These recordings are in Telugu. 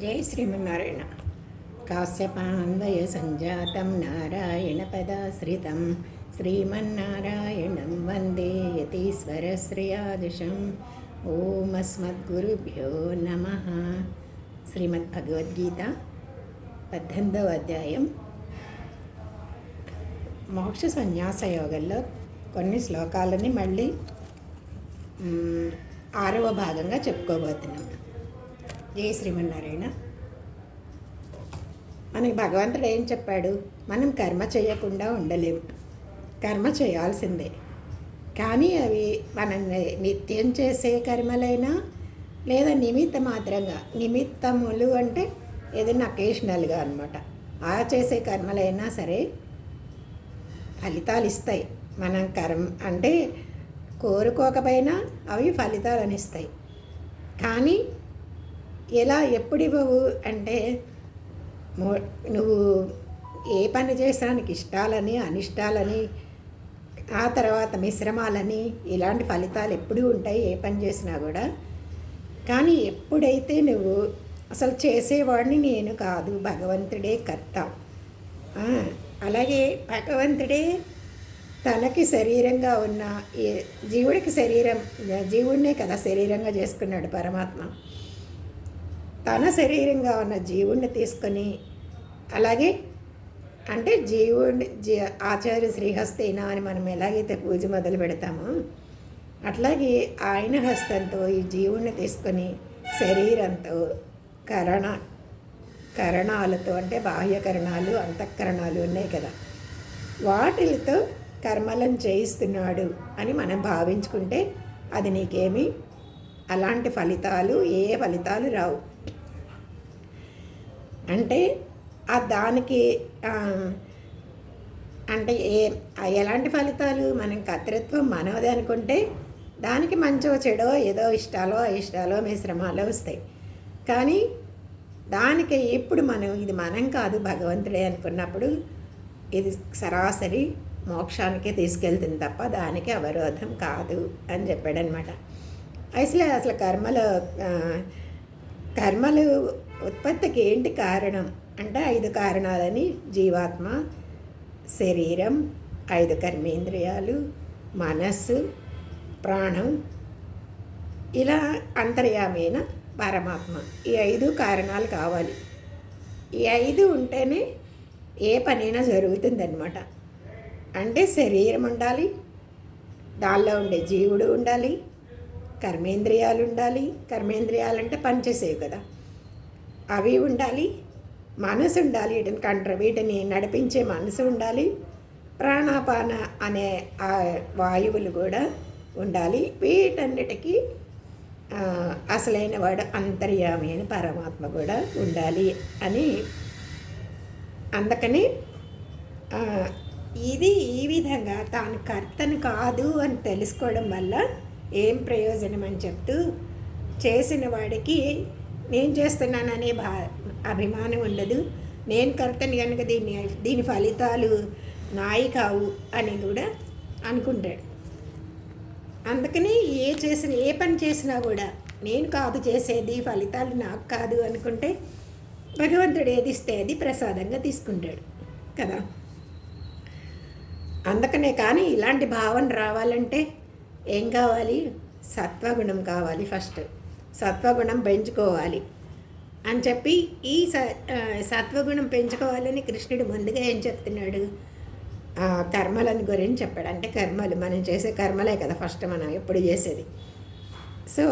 జై శ్రీమన్నారాయణ. కాశ్యపాన్వయ సంజాతం నారాయణపదాశ్రితం శ్రీమన్నారాయణం వందే యతీశ్వరశ్రేయాదిశం. ఓం అస్మద్గురుభ్యో నమః. శ్రీమద్భగవద్గీత 18వ అధ్యాయం మోక్ష సన్యాస యోగంలో కొన్ని శ్లోకాలని మళ్ళీ 6వ భాగంగా చెప్పుకోబోతున్నాం. జై శ్రీమన్నారాయణ. మనకి భగవంతుడు ఏం చెప్పాడు? మనం కర్మ చేయకుండా ఉండలేము, కర్మ చేయాల్సిందే. కానీ అవి మనం నిత్యం చేసే కర్మలైనా లేదా నిమిత్త మాత్రంగా, నిమిత్తములు అంటే ఏదైనా అకేషనల్గా అనమాట, ఆ చేసే కర్మలైనా సరే ఫలితాలు ఇస్తాయి. మనం కర్మ అంటే కోరుకోకపోయినా అవి ఫలితాలను ఇస్తాయి. కానీ ఎలా ఎప్పుడు ఇవ్వవు అంటే, నువ్వు ఏ పని చేసానికి ఇష్టాలని అనిష్టాలని ఆ తర్వాత మిశ్రమాలని ఇలాంటి ఫలితాలు ఎప్పుడూ ఉంటాయి ఏ పని చేసినా కూడా. కానీ ఎప్పుడైతే నువ్వు అసలు చేసేవాడిని నేను కాదు, భగవంతుడే కర్త, అలాగే భగవంతుడే తనకి శరీరంగా ఉన్న జీవుడికి జీవుడినే కదా శరీరంగా చేసుకున్నాడు పరమాత్మ. తన శరీరంగా ఉన్న జీవుడిని తీసుకొని, అలాగే అంటే ఆచార్య శ్రీహస్తేన అని మనం ఎలాగైతే పూజ మొదలు పెడతామో అట్లాగే ఆయన హస్తంతో ఈ జీవుడిని తీసుకొని శరీరంతో కరణాలతో అంటే బాహ్యకరణాలు అంతఃకరణాలు ఉన్నాయి కదా, వాటితో కర్మలను చేయిస్తున్నాడు అని మనం భావించుకుంటే అది నీకేమీ అలాంటి ఫలితాలు ఏ ఫలితాలు రావు. అంటే దానికి అంటే ఎలాంటి ఫలితాలు? మనం కర్తృత్వం మనది అనుకుంటే దానికి మంచో చెడో ఏదో ఇష్టాలో అయిష్టాలో మిశ్రమాలో వస్తాయి. కానీ దానికి ఇప్పుడు మనం ఇది మనం కాదు భగవంతుడే అనుకున్నప్పుడు ఇది సరాసరి మోక్షానికే తీసుకెళ్తుంది తప్ప దానికి అవరోధం కాదు అని చెప్పాడనమాట. అసలు కర్మలు ఉత్పత్తికి ఏంటి కారణం అంటే 5 కారణాలని: జీవాత్మ, శరీరం, 5 కర్మేంద్రియాలు, మనస్సు, ప్రాణం, ఇలా అంతర్యామైన పరమాత్మ. ఈ 5 కారణాలు కావాలి. ఈ 5 ఉంటేనే ఏ పనైనా జరుగుతుందన్నమాట. అంటే శరీరం ఉండాలి, దానిలో ఉండే జీవుడు ఉండాలి, కర్మేంద్రియాలు ఉండాలి, కర్మేంద్రియాలంటే పనిచేసేవి కదా, అవి ఉండాలి, మనసు ఉండాలి, వీటిని నడిపించే మనసు ఉండాలి, ప్రాణాపాన అనే ఆ వాయువులు కూడా ఉండాలి. వీటన్నిటికీ అసలైన వాడు అంతర్యామి అని పరమాత్మ కూడా ఉండాలి అని. అందుకని ఇది ఈ విధంగా తాను కర్తను కాదు అని తెలుసుకోవడం వల్ల ఏం ప్రయోజనం అని చెప్తూ, చేసిన వాడికి నేను చేస్తున్నాననే అభిమానం ఉండదు, నేను కర్తని కనుక దీని ఫలితాలు నాయి కావు అని కూడా అనుకుంటాడు. అందుకని ఏ పని చేసినా కూడా నేను కాదు చేసేది, ఫలితాలు నాకు కాదు అనుకుంటే భగవంతుడు ఏది ఇస్తే అది ప్రసాదంగా తీసుకుంటాడు కదా. అందుకనే కానీ ఇలాంటి భావన రావాలంటే ఏం కావాలి? సత్వగుణం కావాలి. ఫస్ట్ సత్వగుణం పెంచుకోవాలి అని చెప్పి ఈ సత్వగుణం పెంచుకోవాలని కృష్ణుడు ముందుగా ఏం చెప్తున్నాడు? కర్మలను గురించి చెప్పాడు. అంటే కర్మలు మనం చేసే కర్మలే కదా ఫస్ట్ మనం ఎప్పుడు చేసేది. సో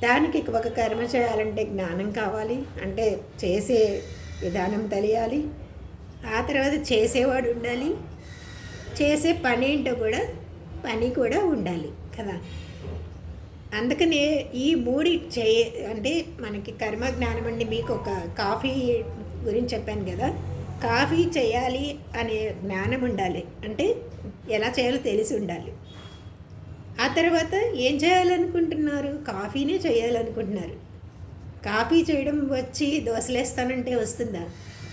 దానికి ఒక కర్మ చేయాలంటే జ్ఞానం కావాలి, అంటే చేసే విధానం తెలియాలి, ఆ తర్వాత చేసేవాడు ఉండాలి, చేసే పని ఏంటో కూడా పని కూడా ఉండాలి కదా. అందుకనే ఈ మూడి అంటే మనకి కర్మ జ్ఞానం అండి. మీకు ఒక కాఫీ గురించి చెప్పాను కదా, కాఫీ చేయాలి అనే జ్ఞానం ఉండాలి, అంటే ఎలా చేయాలో తెలిసి ఉండాలి. ఆ తర్వాత ఏం చేయాలనుకుంటున్నారు? కాఫీనే చేయాలనుకుంటున్నారు. కాఫీ చేయడం వచ్చి దోశలేస్తానంటే వస్తుందా?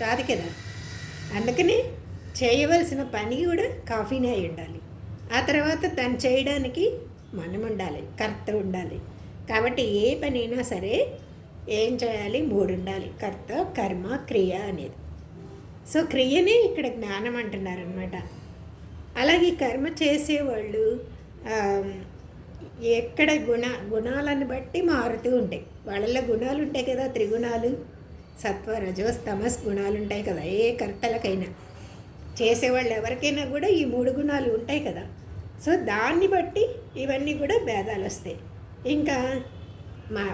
రాదు కదా. అందుకని చేయవలసిన పని కూడా కాఫీనే అయి ఉండాలి. ఆ తర్వాత తను చేయడానికి మనం ఉండాలి, కర్త ఉండాలి. కాబట్టి ఏ పనైనా సరే ఏం చేయాలి? 3 ఉండాలి: కర్త, కర్మ, క్రియ అనేది. సో క్రియనే ఇక్కడ జ్ఞానం అంటున్నారనమాట. అలాగే కర్మ చేసేవాళ్ళు ఎక్కడ గుణాలను బట్టి మారుతూ ఉంటాయి. వాళ్ళల్లో గుణాలు ఉంటాయి కదా, త్రిగుణాలు, సత్వ, రజోస్, తమస్ గుణాలు ఉంటాయి కదా. ఏ కర్తలకైనా, చేసేవాళ్ళు ఎవరికైనా కూడా ఈ 3 గుణాలు ఉంటాయి కదా. సో దాన్ని బట్టి ఇవన్నీ కూడా భేదాలు వస్తాయి. ఇంకా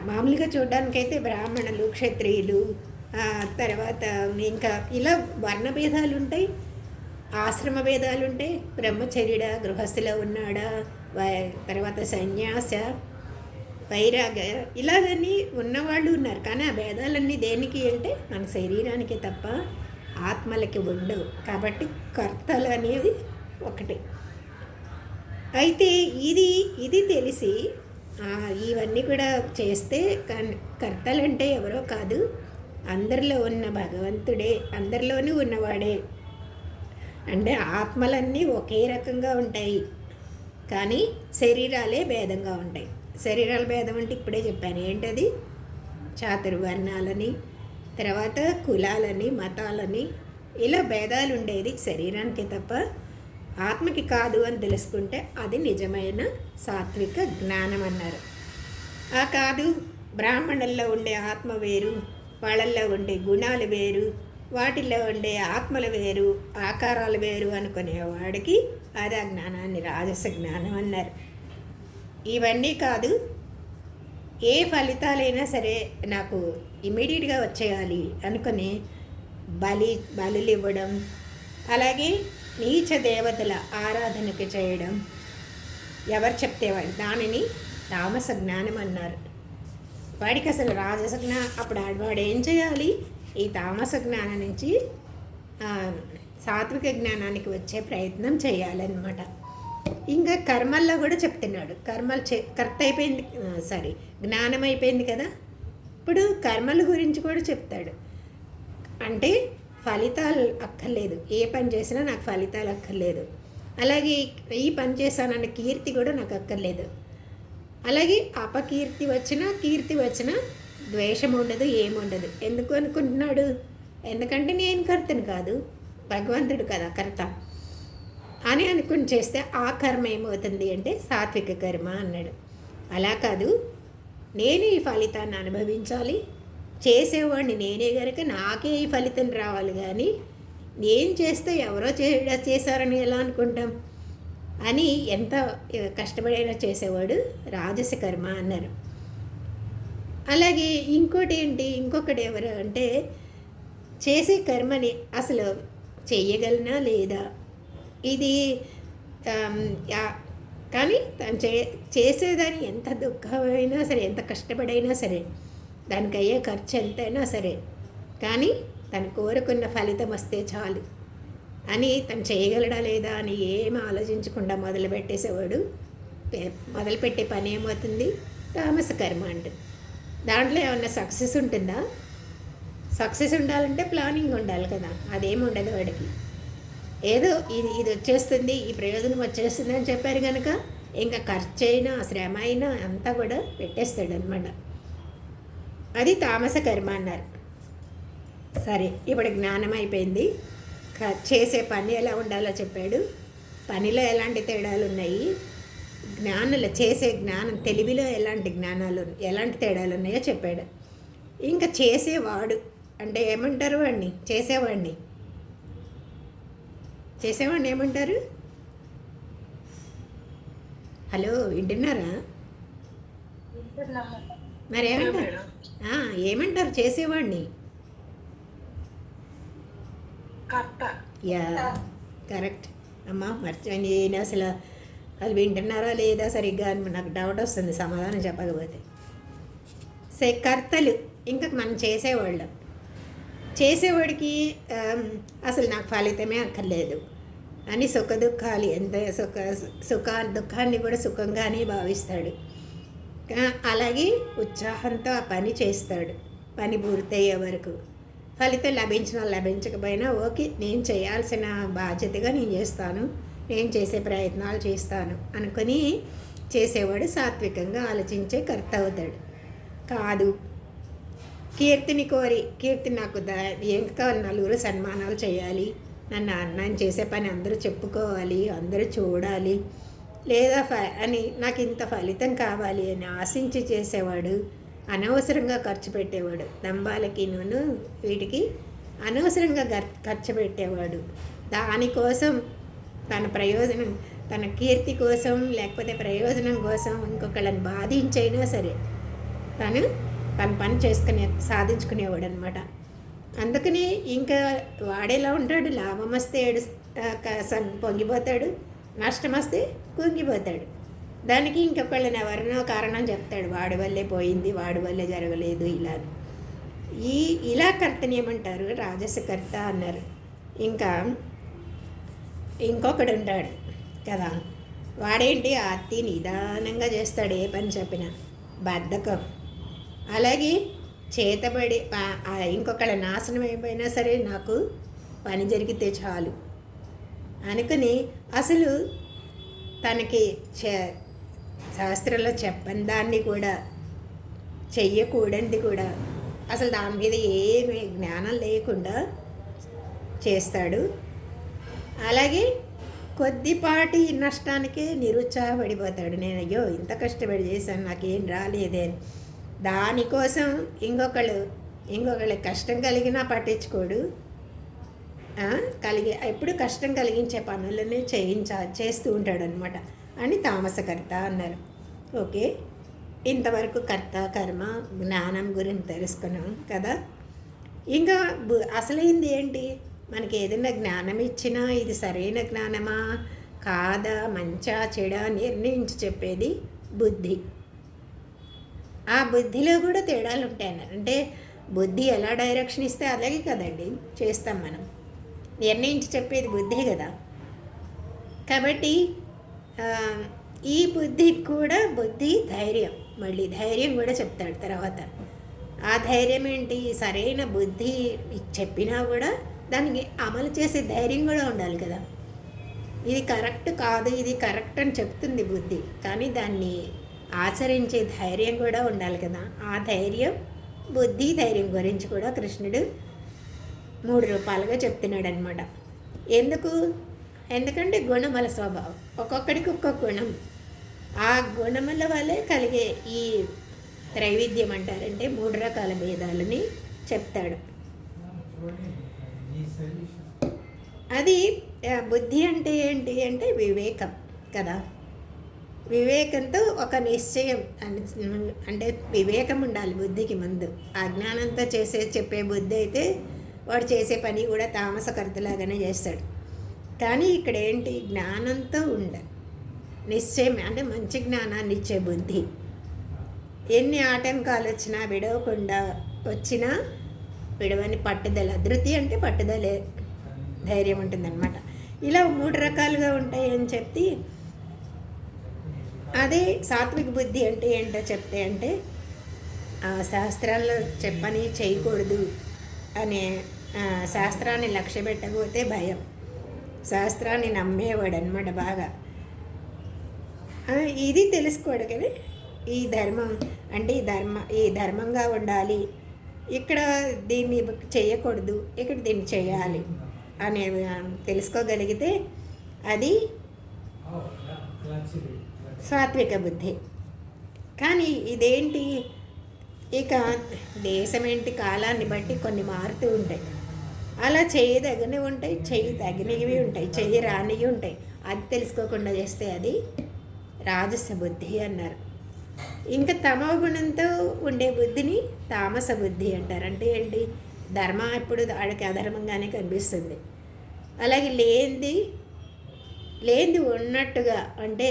మామూలుగా చూడడానికైతే బ్రాహ్మణులు, క్షత్రియులు, తర్వాత ఇంకా ఇలా వర్ణభేదాలు ఉంటాయి, ఆశ్రమ భేదాలు ఉంటాయి. బ్రహ్మచర్యుడా, గృహస్థులో ఉన్నాడా, తర్వాత సన్యాస, వైరాగ, ఇలాగని ఉన్నవాళ్ళు ఉన్నారు. కానీ ఆ భేదాలన్నీ దేనికి అంటే మన శరీరానికి తప్ప ఆత్మలకి ఉండవు. కాబట్టి కర్తలు అనేది ఒకటి. అయితే ఇది తెలిసి ఇవన్నీ కూడా చేస్తే కర్తలంటే ఎవరో కాదు, అందరిలో ఉన్న భగవంతుడే, అందరిలోనూ ఉన్నవాడే. అంటే ఆత్మలన్నీ ఒకే రకంగా ఉంటాయి, కానీ శరీరాలే భేదంగా ఉంటాయి. శరీరాల భేదం అంటే ఇప్పుడే చెప్పాను. ఏంటది? చాతుర్వర్ణాలని, తర్వాత కులాలని, మతాలని, ఇలా భేదాలు ఉండేది శరీరానికి తప్ప ఆత్మకి కాదు అని తెలుసుకుంటే అది నిజమైన సాత్విక జ్ఞానం అన్నారు. కాదు, బ్రాహ్మణుల్లో ఉండే ఆత్మ వేరు, వాళ్ళల్లో ఉండే గుణాలు వేరు, వాటిల్లో ఉండే ఆత్మలు వేరు, ఆకారాలు వేరు అనుకునేవాడికి అది ఆ జ్ఞానాన్ని రాజస జ్ఞానం అన్నారు. ఇవన్నీ కాదు, ఏ ఫలితాలైనా సరే నాకు ఇమీడియట్గా వచ్చేయాలి అనుకుని బలులు ఇవ్వడం, అలాగే నీచ దేవతల ఆరాధనకి చేయడం, ఎవరు చెప్తే వాళ్ళు దానిని తామస జ్ఞానం అన్నారు. వాడికి అసలు రాజస అప్పుడు వాడు ఏం చేయాలి? ఈ తామస జ్ఞానం నుంచి సాత్విక జ్ఞానానికి వచ్చే ప్రయత్నం చేయాలన్నమాట. ఇంకా కర్మల్లో కూడా చెప్తున్నాడు. కర్మలు కర్త అయిపోయింది, జ్ఞానం అయిపోయింది కదా. ఇప్పుడు కర్మల గురించి కూడా చెప్తాడు. అంటే ఫలితాలు అక్కర్లేదు, ఏ పని చేసినా నాకు ఫలితాలు అక్కర్లేదు. అలాగే ఈ పని చేశానన్న కీర్తి కూడా నాకు అక్కర్లేదు. అలాగే అపకీర్తి వచ్చినా కీర్తి వచ్చినా ద్వేషం ఉండదు, ఏముండదు. ఎందుకు అనుకుంటున్నాడు? ఎందుకంటే నేను కర్తను కాదు, భగవంతుడు కదా కర్త అని అనుకుని చేస్తే ఆ కర్మ ఏమవుతుంది అంటే సాత్విక కర్మ అన్నాడు. అలా కాదు, నేను ఈ ఫలితాన్ని అనుభవించాలి, చేసేవాడిని నేనే కనుక నాకే ఈ ఫలితం రావాలి, కానీ నేను చేస్తే ఎవరో చేశారని ఎలా అనుకుంటాం అని ఎంత కష్టపడైనా చేసేవాడు రాజస కర్మ అన్నారు. అలాగే ఇంకొకటి ఎవరు అంటే చేసే కర్మని అసలు చెయ్యగలనా లేదా, ఇది కానీ తను చేసేదాన్ని ఎంత దుఃఖమైనా సరే, ఎంత కష్టపడైనా సరే, దానికి అయ్యే ఖర్చు ఎంతైనా సరే, కానీ తను కోరుకున్న ఫలితం వస్తే చాలు అని తను చేయగలడా లేదా అని ఏం ఆలోచించకుండా మొదలుపెట్టేసేవాడు. మొదలుపెట్టే పని ఏమవుతుంది? తామస కర్మ అంటుంది. దాంట్లో ఏమన్నా సక్సెస్ ఉంటుందా? సక్సెస్ ఉండాలంటే ప్లానింగ్ ఉండాలి కదా, అదేమి ఉండదు వాడికి. ఏదో ఇది వచ్చేస్తుంది, ఈ ప్రయోజనం వచ్చేస్తుంది అని చెప్పారు కనుక ఇంకా ఖర్చు అయినా శ్రమ అయినా అంతా కూడా పెట్టేస్తాడు అనమాట. అది తామస కర్మ అన్నారు. సరే, ఇప్పుడు జ్ఞానం అయిపోయింది. చేసే పని ఎలా ఉండాలో చెప్పాడు. పనిలో ఎలాంటి తేడాలు ఉన్నాయి, చేసే జ్ఞానం తెలివిలో ఎలాంటి తేడాలు ఉన్నాయో చెప్పాడు. ఇంకా చేసేవాడు అంటే ఏమంటారు? వాడిని చేసేవాడిని ఏమంటారు? హలో, వింటున్నారా? మరి ఏమంటారు చేసేవాడిని? యా, కరెక్ట్ అమ్మా. మర్చిపోయింది. నేను అసలు అది వింటున్నారా లేదా సరిగ్గా అని నాకు డౌట్ వస్తుంది సమాధానం చెప్పకపోతే. కర్తలు ఇంకా మనం చేసేవాడికి అసలు నాకు ఫలితమే అక్కర్లేదు అని దుఃఖాలు ఎంత దుఃఖాన్ని కూడా సుఖంగానే భావిస్తాడు. అలాగే ఉత్సాహంతో ఆ పని చేస్తాడు. పని పూర్తయ్యే వరకు ఫలితం లభించకపోయినా ఓకే, నేను చేయాల్సిన బాధ్యతగా నేను చేస్తాను, నేను చేసే ప్రయత్నాలు చేస్తాను అనుకుని చేసేవాడు సాత్వికంగా ఆలోచించే కర్త అవుతాడు. కాదు, కీర్తిని కోరి కీర్తి నాకు ఏం కావాలి, నలుగురు సన్మానాలు చేయాలి, నేను చేసే పని అందరూ చెప్పుకోవాలి, అందరూ చూడాలి, లేదా అని నాకు ఇంత ఫలితం కావాలి అని ఆశించి చేసేవాడు అనవసరంగా ఖర్చు పెట్టేవాడు. దంబాలకి వీటికి అనవసరంగా ఖర్చు పెట్టేవాడు. దానికోసం తన ప్రయోజనం, తన కీర్తి కోసం లేకపోతే ప్రయోజనం కోసం ఇంకొకళ్ళని బాధించైనా సరే తన పని సాధించుకునేవాడు అనమాట. అందుకని ఇంకా వాడేలా ఉంటాడు, లాభం వస్తే పొంగిపోతాడు, నష్టం వస్తే కుంగిపోతాడు. దానికి ఇంకొకళ్ళని ఎవరినో కారణం చెప్తాడు, వాడి వల్లే పోయింది, వాడి వల్లే జరగలేదు ఇలా. ఇలా కర్తని ఏమంటారు, రాజసకర్త అన్నారు. ఇంకా ఇంకొకడు ఉంటాడు కదా, వాడేంటి అతి నిదానంగా చేస్తాడు, ఏ పని చెప్పినా బద్ధకం. అలాగే చేతబడి ఇంకొకళ్ళ నాశనం అయిపోయినా సరే నాకు పని జరిగితే చాలు అనుకుని అసలు తనకి శాస్త్రంలో చెప్పని దాన్ని కూడా చెయ్యకూడనిది కూడా అసలు దాని మీద ఏమి జ్ఞానం లేకుండా చేస్తాడు. అలాగే కొద్దిపాటి నష్టానికే నిరుత్సాహపడిపోతాడు. నేను అయ్యో ఇంత కష్టపడి చేశాను, నాకేం రాలేదే. దానికోసం ఇంకొకళ్ళ కష్టం కలిగినా పట్టించుకోడు. ఎప్పుడు కష్టం కలిగించే పనులనే చేస్తూ ఉంటాడు అనమాట అని తామసకర్త అన్నారు. ఓకే, ఇంతవరకు కర్త కర్మ జ్ఞానం గురించి తెలుసుకున్నాం కదా. ఇంకా అసలైంది ఏంటి, మనకి ఏదైనా జ్ఞానం ఇచ్చినా ఇది సరైన జ్ఞానమా కాదా, మంచా చెడా నిర్ణయించి చెప్పేది బుద్ధి. ఆ బుద్ధిలో కూడా తేడాలు ఉంటాయన్నారు. అంటే బుద్ధి ఎలా డైరెక్షన్ ఇస్తే అలాగే కదండి చేస్తాం మనం. నిర్ణయించి చెప్పేది బుద్ధి కదా. కాబట్టి ఈ బుద్ధి కూడా ధైర్యం, మళ్ళీ ధైర్యం కూడా చెప్తాడు తర్వాత. ఆ ధైర్యం ఏంటి, సరైన బుద్ధి చెప్పినా కూడా దానికి అమలు చేసే ధైర్యం కూడా ఉండాలి కదా. ఇది కరెక్ట్ కాదు, ఇది కరెక్ట్ అని చెప్తుంది బుద్ధి, కానీ దాన్ని ఆచరించే ధైర్యం కూడా ఉండాలి కదా. ఆ ధైర్యం, బుద్ధి ధైర్యం గురించి కూడా కృష్ణుడు 3 రూపాలుగా చెప్తున్నాడు అనమాట. ఎందుకంటే గుణముల స్వభావం, ఒక్కొక్కడికి ఒక్కొక్క గుణం, ఆ గుణముల వల్లే కలిగే ఈ త్రైవిధ్యం అంటారంటే 3 రకాల భేదాలని చెప్తాడు. అది బుద్ధి అంటే ఏంటి అంటే వివేకం కదా. వివేకంతో ఒక నిశ్చయం అంటే వివేకం ఉండాలి బుద్ధికి ముందు. అజ్ఞానంతో చెప్పే బుద్ధి అయితే వాడు చేసే పని కూడా తామసకర్తలాగానే చేస్తాడు. కానీ ఇక్కడ ఏంటి, జ్ఞానంతో నిశ్చయం అంటే మంచి జ్ఞానాన్ని ఇచ్చే బుద్ధి. ఎన్ని ఆటంకాలు వచ్చినా విడవకుండా వచ్చినా విడవని పట్టుదల, ధృతి అంటే పట్టుదలే, ధైర్యం ఉంటుందన్నమాట. ఇలా 3 రకాలుగా ఉంటాయి అని చెప్పి, అదే సాత్విక బుద్ధి అంటే ఏంటో చెప్తే అంటే శాస్త్రాల్లో చెప్పని చేయకూడదు అనే, శాస్త్రాన్ని లక్ష్య పెట్టకపోతే భయం, శాస్త్రాన్ని నమ్మేవాడు అనమాట బాగా. ఇది తెలుసుకోడు కానీ ఈ ధర్మం అంటే ఈ ధర్మంగా ఉండాలి, ఇక్కడ దీన్ని చేయకూడదు, ఇక్కడ దీన్ని చేయాలి అనే తెలుసుకోగలిగితే అది సాత్విక బుద్ధి. కానీ ఇదేంటి, ఇక దేశం ఏంటి, కాలాన్ని బట్టి కొన్ని మారుతూ ఉంటాయి. అలా చేయదగినవి ఉంటాయి, తగినవి ఉంటాయి, రానివి ఉంటాయి. అది తెలుసుకోకుండా చేస్తే అది రాజస బుద్ధి అన్నారు. ఇంకా తమో గుణంతో ఉండే బుద్ధిని తామస బుద్ధి అంటారు. అంటే ఏంటి, ధర్మం ఎప్పుడు వాడికి అధర్మంగానే కనిపిస్తుంది. అలాగే లేనిది ఉన్నట్టుగా, అంటే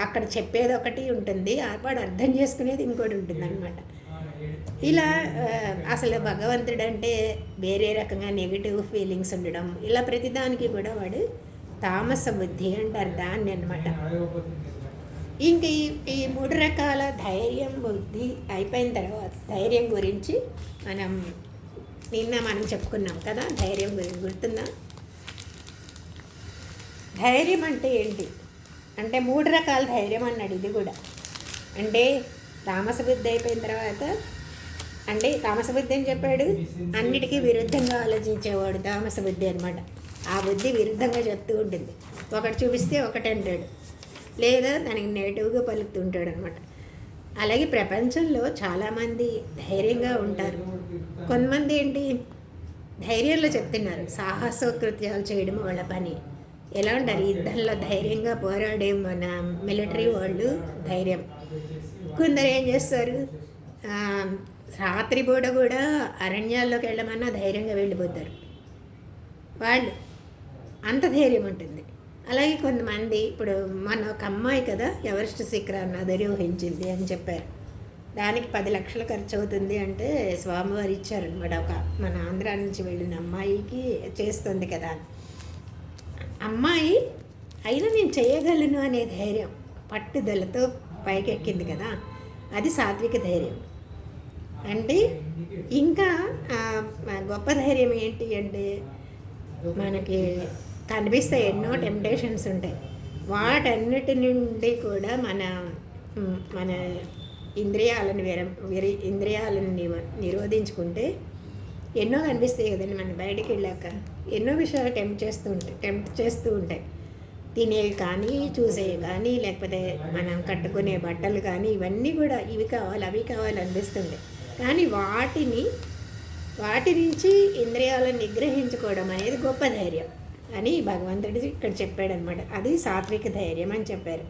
అక్కడ చెప్పేది ఒకటి ఉంటుంది, వాడు అర్థం చేసుకునేది ఇంకోటి ఉంటుంది అనమాట. ఇలా అసలు భగవంతుడు అంటే వేరే రకంగా నెగిటివ్ ఫీలింగ్స్ ఉండడం, ఇలా ప్రతిదానికి కూడా వాడు తామస బుద్ధి అంటారు దాన్ని అనమాట. ఇంక ఈ 3 రకాల ధైర్యం బుద్ధి అయిపోయిన తర్వాత, ధైర్యం గురించి మనం చెప్పుకున్నాం కదా. ధైర్యం గురించి గుర్తుందా? ధైర్యం అంటే ఏంటి అంటే 3 రకాల ధైర్యం అన్నాడు. ఇది కూడా అంటే తామస బుద్ధి అయిపోయిన తర్వాత అంటే తామస బుద్ధి అని చెప్పాడు, అన్నిటికీ విరుద్ధంగా ఆలోచించేవాడు తామస బుద్ధి అనమాట. ఆ బుద్ధి విరుద్ధంగా చెప్తూ ఉంటుంది. ఒకటి చూపిస్తే ఒకటి అంటాడు, లేదా దానికి నెగిటివ్గా పలుకుతుంటాడు అనమాట. అలాగే ప్రపంచంలో చాలామంది ధైర్యంగా ఉంటారు. కొంతమంది ఏంటి ధైర్యంలో చెప్తున్నారు, సాహసోకృత్యాలు చేయడం వాళ్ళ పని. ఎలా ఉంటారు, యుద్ధంలో ధైర్యంగా పోరాడే మన మిలిటరీ వాళ్ళు ధైర్యం. కొందరు ఏం చేస్తారు, రాత్రిపూట కూడా అరణ్యాల్లోకి వెళ్ళమన్నా ధైర్యంగా వెళ్ళిపోతారు వాళ్ళు, అంత ధైర్యం ఉంటుంది. అలాగే కొంతమంది, ఇప్పుడు మన ఒక అమ్మాయి కదా ఎవరెస్ట్ శిఖరాన్ని అధిరోహించింది అని చెప్పారు. దానికి 10 లక్షలు ఖర్చు అవుతుంది అంటే స్వామివారు ఇచ్చారనమాట. ఒక మన ఆంధ్రా నుంచి వెళ్ళిన అమ్మాయికి చేస్తుంది కదా అమ్మాయి, అయినా నేను చేయగలను అనే ధైర్యం పట్టుదలతో పైకెక్కింది కదా, అది సాత్విక ధైర్యం. అంటే ఇంకా గొప్ప ధైర్యం ఏంటి అంటే, మనకి కనిపిస్తే ఎన్నో టెంప్టేషన్స్ ఉంటాయి, వాటన్నిటి నుండి కూడా మన ఇంద్రియాలను ఇంద్రియాలను నిరోధించుకుంటే ఎన్నో కనిపిస్తాయి కదండి. మన బయటికి వెళ్ళాక ఎన్నో విషయాలు టెంప్ట్ చేస్తూ ఉంటాయి. తినేవి కానీ, చూసేవి కానీ, లేకపోతే మనం కట్టుకునే బట్టలు కానీ, ఇవన్నీ కూడా ఇవి కావాలి అవి కావాలి అనిపిస్తుంటాయి. కానీ వాటి నుంచి ఇంద్రియాలను నిగ్రహించుకోవడం అనేది గొప్ప ధైర్యం అని భగవంతుడు ఇక్కడ చెప్పాడనమాట. అది సాత్విక ధైర్యం అని చెప్పారు.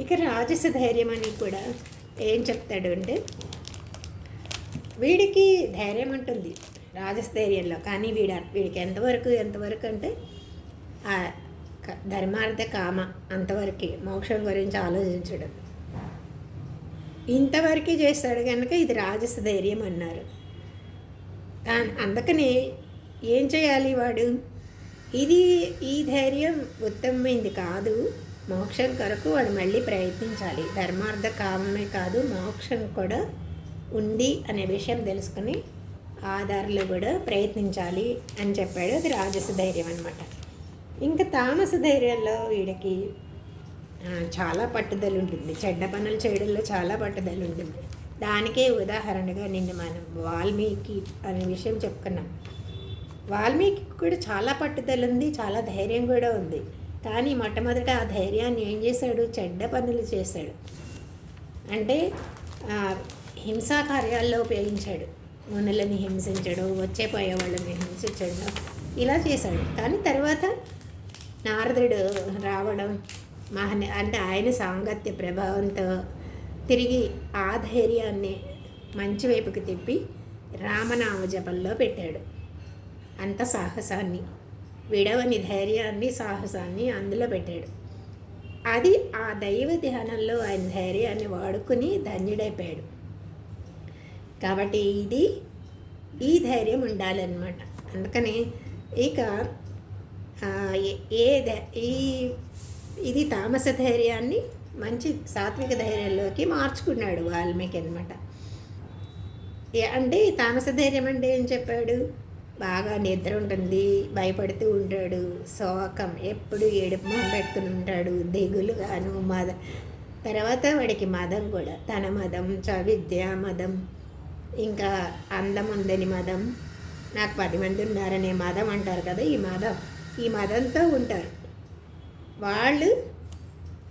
ఇక రాజస ధైర్యం అని కూడా ఏం చెప్తాడు అంటే, వీడికి ధైర్యం ఉంటుంది రాజస ధైర్యంలో, కానీ వీడికి ఎంతవరకు అంటే ధర్మార్థ కామ అంతవరకే, మోక్షం గురించి ఆలోచించడం ఇంతవరకే చేస్తాడు కనుక ఇది రాజస ధైర్యం అన్నారు. అందుకనే ఏం చేయాలి వాడు, ఈ ధైర్యం ఉత్తమమైంది కాదు, మోక్షం కొరకు వాడు మళ్ళీ ప్రయత్నించాలి. ధర్మార్థ కామమే కాదు, మోక్షం కూడా ఉంది అనే విషయం తెలుసుకుని ఆధారంలో కూడా ప్రయత్నించాలి అని చెప్పాడు. అది రాజస ధైర్యం అనమాట. ఇంకా తామస ధైర్యంలో వీడికి చాలా పట్టుదల ఉంటుంది, చెడ్డ పనులు చేయడంలో చాలా పట్టుదల ఉంటుంది. దానికే ఉదాహరణగా నిన్న మనం వాల్మీకి అనే విషయం చెప్పుకున్నాం. వాల్మీకి కూడా చాలా పట్టుదల ఉంది, చాలా ధైర్యం కూడా ఉంది. కానీ మొట్టమొదట ఆ ధైర్యాన్ని ఏం చేశాడు, చెడ్డ పనులు చేశాడు. అంటే హింసా కార్యాల్లో ఉపయోగించాడు. మునులని హింసించడం, వచ్చేపోయే వాళ్ళని హింసించడం, ఇలా చేశాడు. కానీ తర్వాత నారదుడు రావడం అంటే ఆయన సాంగత్య ప్రభావంతో తిరిగి ఆ ధైర్యాన్ని మంచి వైపుకి తిప్పి రామనామ జపంలో పెట్టాడు. అంత సాహసాన్ని, విడవని ధైర్యాన్ని, సాహసాన్ని అందులో పెట్టాడు. అది ఆ దైవ ధ్యానంలో ఆయన ధైర్యాన్ని వాడుకుని ధన్యుడైపోయాడు. కాబట్టి ఈ ధైర్యం ఉండాలన్నమాట. అందుకని ఇక ఇది తామస ధైర్యాన్ని మంచి సాత్విక ధైర్యంలోకి మార్చుకున్నాడు వాల్మీకి అనమాట. అంటే తామస ధైర్యం అంటే ఏం చెప్పాడు, బాగా నిద్ర ఉంటుంది, భయపడుతూ ఉంటాడు, శోకం, ఎప్పుడు ఏడుపు మొహం పెట్టుకుని ఉంటాడు, దిగులుగాను, తర్వాత వాడికి మదం కూడా, తన మదం, విద్య మదం, ఇంకా అందం ఉందని మదం, నాకు 10 మంది ఉన్నారనే మదం అంటారు కదా, ఈ మదంతో ఉంటారు వాళ్ళు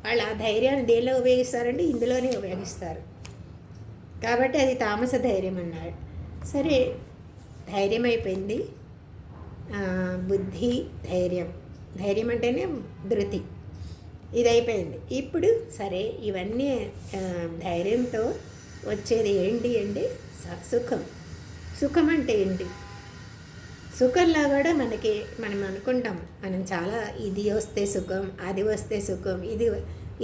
ఆ ధైర్యాన్ని దేనిలో ఉపయోగిస్తారంటే ఇందులోనే ఉపయోగిస్తారు. కాబట్టి అది తామస ధైర్యం అన్నాడు. సరే, ధైర్యం అయిపోయింది. బుద్ధి, ధైర్యం అంటేనే ధృతి, ఇది అయిపోయింది. ఇప్పుడు సరే, ఇవన్నీ ధైర్యంతో వచ్చేది ఏంటి అంటే సుఖం అంటే ఏంటి, సుఖంలా కూడా మనం అనుకుంటాం, మనం చాలా ఇది వస్తే సుఖం, అది వస్తే సుఖం,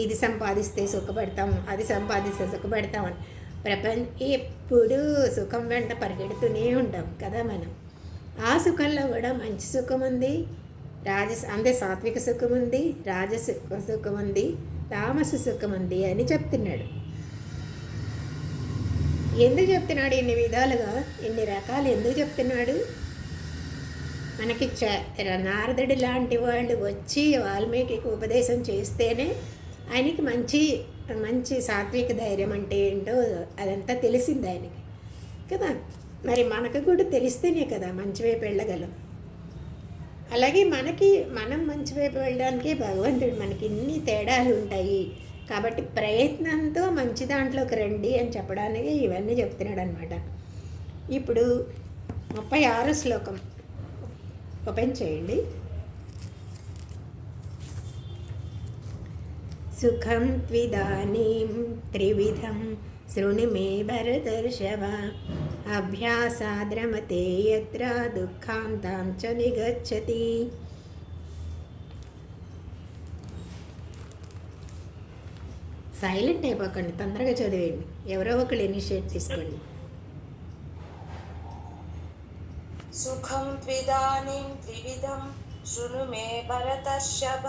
ఇది సంపాదిస్తే సుఖపడతాం, అది సంపాదిస్తే సుఖపడతాం అని ఎప్పుడు సుఖం వెంట పరిగెడుతూనే ఉంటాం కదా మనం. ఆ సుఖంలో కూడా మంచి సుఖం ఉంది, అంటే సాత్విక సుఖం ఉంది, సుఖం ఉంది, తామస సుఖం ఉంది అని చెప్తున్నాడు. ఎందుకు చెప్తున్నాడు ఇన్ని విధాలుగా, ఇన్ని రకాలు ఎందుకు చెప్తున్నాడు? మనకి నారదుడు లాంటి వాళ్ళు వచ్చి వాల్మీకి ఉపదేశం చేస్తేనే ఆయనకి మంచి సాత్విక ధైర్యం అంటే ఏంటో అదంతా తెలిసింది ఆయనకి. కదా. మరి మనకు కూడా తెలిస్తేనే కదా మంచి వైపు వెళ్ళగలం. అలాగే మనం మంచి వైపు వెళ్ళడానికి భగవంతుడు మనకి ఇన్ని తేడాలు ఉంటాయి కాబట్టి ప్రయత్నంతో మంచి దాంట్లోకి రండి అని చెప్పడానికి ఇవన్నీ చెప్తున్నాడు అనమాట. ఇప్పుడు 36 శ్లోకం ఓపెన్ చేయండి. సుఖం త్విదానీం త్రివిధం శృణు మే భరతర్షభ అభ్యాసాద్రమతే యత్ర దుఃఖాంతాం చ నిగచ్చతి. సైలెంట్ అయిపోకండి, తొందరగా చదివేయండి. ఎవరో ఒకళ్ళు ఇనిషియేట్ తీసుకోండి. సుఖం త్విదానీం త్రివిధం శృణు మే భరతర్షభ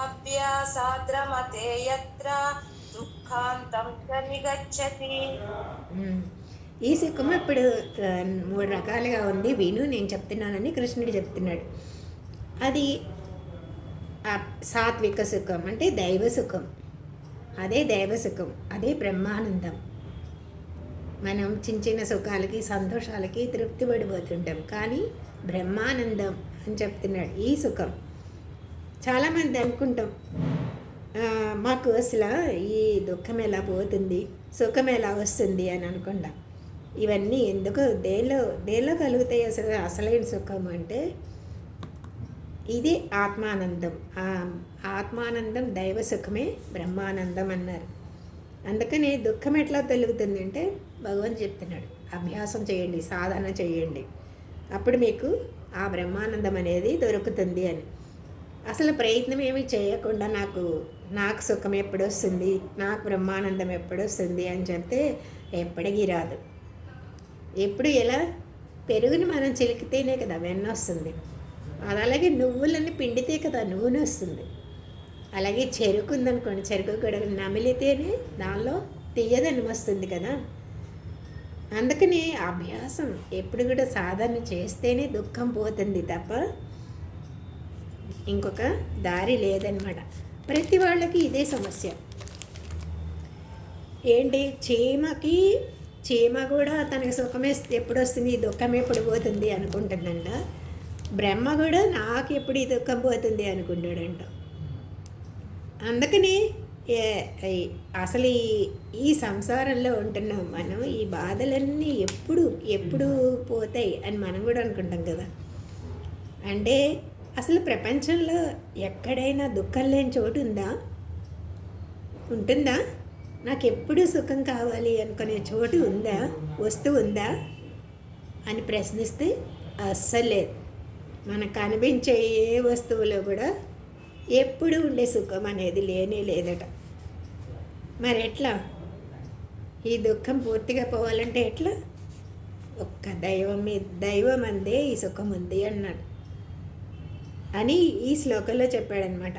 అభ్యాసాద్రమతే యత్ర దుఃఖాంతం చ నిగచ్చతి. ఈ సుఖం ఇప్పుడు 3 రకాలుగా ఉంది, విను నేను చెప్తున్నానని కృష్ణుడు చెప్తున్నాడు. అది సాత్విక సుఖం అంటే దైవ సుఖం, అదే దైవ సుఖం, అదే బ్రహ్మానందం. మనం చిన్న చిన్న సుఖాలకి సంతోషాలకి తృప్తి పడిపోతుంటాం, కానీ బ్రహ్మానందం అని చెప్తున్నాడు ఈ సుఖం. చాలామంది అనుకుంటాం మాకు అసలు ఈ దుఃఖం ఎలా పోతుంది, సుఖం ఎలా వస్తుంది అని అనుకుంటాం. ఇవన్నీ ఎందుకు దేనిలో కలుగుతాయి? అసలైన సుఖం అంటే ఇది ఆత్మానందం. ఆత్మానందం దైవ సుఖమే బ్రహ్మానందం అన్నారు. అందుకని దుఃఖం ఎట్లా తొలుగుతుంది అంటే భగవంతుడు చెప్తున్నాడు, అభ్యాసం చేయండి, సాధన చేయండి, అప్పుడు మీకు ఆ బ్రహ్మానందం అనేది దొరుకుతుంది అని. అసలు ప్రయత్నం ఏమి చేయకుండా నాకు సుఖం ఎప్పుడు వస్తుంది, నాకు బ్రహ్మానందం ఎప్పుడు వస్తుంది అని చెప్తే ఎప్పటికీ రాదు. ఎప్పుడు ఎలా పెరుగుని మనం చిలికితేనే కదా వెన్న వస్తుంది, అది అలాగే నువ్వులన్నీ పిండితే కదా నూనె వస్తుంది. అలాగే చెరుకు ఉందనుకోండి, చెరుకు కూడా నమిలితేనే దానిలో తీయదనం వస్తుంది కదా. అందుకని అభ్యాసం ఎప్పుడు కూడా సాధన చేస్తేనే దుఃఖం పోతుంది తప్ప ఇంకొక దారి లేదనమాట. ప్రతి వాళ్ళకి ఇదే సమస్య. ఏంటి, చీమ కూడా తనకి సుఖమే ఎప్పుడు వస్తుంది, దుఃఖం ఎప్పుడు పోతుంది అనుకుంటుందంట. బ్రహ్మ కూడా నాకు ఎప్పుడు ఈ దుఃఖం పోతుంది అనుకుంటాడంట. అందుకని అసలు ఈ సంసారంలో ఉంటున్నాం మనం, ఈ బాధలన్నీ ఎప్పుడు పోతాయి అని మనం కూడా అనుకుంటాం కదా. అంటే అసలు ప్రపంచంలో ఎక్కడైనా దుఃఖం లేని చోటు ఉంటుందా? నాకు ఎప్పుడు సుఖం కావాలి అనుకునే చోటు ఉందా, వస్తువు ఉందా అని ప్రశ్నిస్తే అస్సలు లేదు. మనకు కనిపించే ఏ వస్తువులో కూడా ఎప్పుడు ఉండే సుఖం అనేది లేనే లేదట. మరి ఎట్లా ఈ దుఃఖం పూర్తిగా పోవాలంటే ఎట్లా? ఒక్క దైవం అందే ఈ సుఖం ఉంది అన్నాడు అని ఈ శ్లోకంలో చెప్పాడనమాట.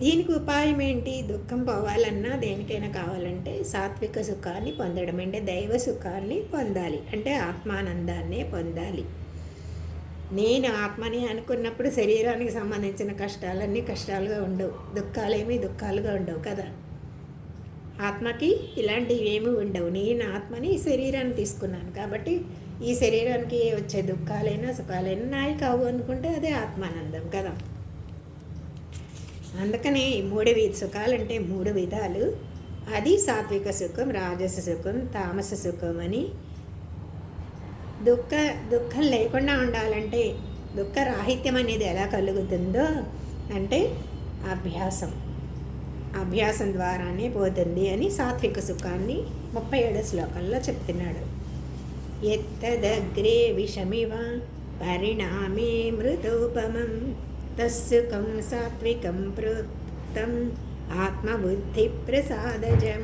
దీనికి ఉపాయం ఏంటి? దుఃఖం పోవాలన్నా దేనికైనా కావాలంటే సాత్విక సుఖాన్ని పొందడం, అంటే దైవ సుఖాన్ని పొందాలి, అంటే ఆత్మానందాన్నే పొందాలి. నేను ఆత్మని అనుకున్నప్పుడు శరీరానికి సంబంధించిన కష్టాలన్నీ కష్టాలుగా ఉండవు, దుఃఖాలుగా ఉండవు కదా. ఆత్మకి ఇలాంటివి ఏమీ ఉండవు. నేను ఆత్మని ఈ శరీరాన్ని తీసుకున్నాను కాబట్టి ఈ శరీరానికి వచ్చే దుఃఖాలైనా సుఖాలైనా నాయి కావు అనుకుంటే అదే ఆత్మానందం కదా. అందుకని 3 సుఖాలంటే 3 విధాలు. అది సాత్విక సుఖం, రాజస సుఖం, తామస సుఖం అని. దుఃఖం లేకుండా ఉండాలంటే దుఃఖ రాహిత్యం అనేది ఎలా కలుగుతుందో అంటే అభ్యాసం ద్వారానే పోతుంది అని సాత్విక సుఖాన్ని 37 శ్లోకంలో చెప్తున్నాడు. ఎత్తదగ్రే విషమివ పరిణామే మృతోపమం తస్సుఖం సాత్వికం ప్రోక్తం ఆత్మబుద్ధి ప్రసాదజం.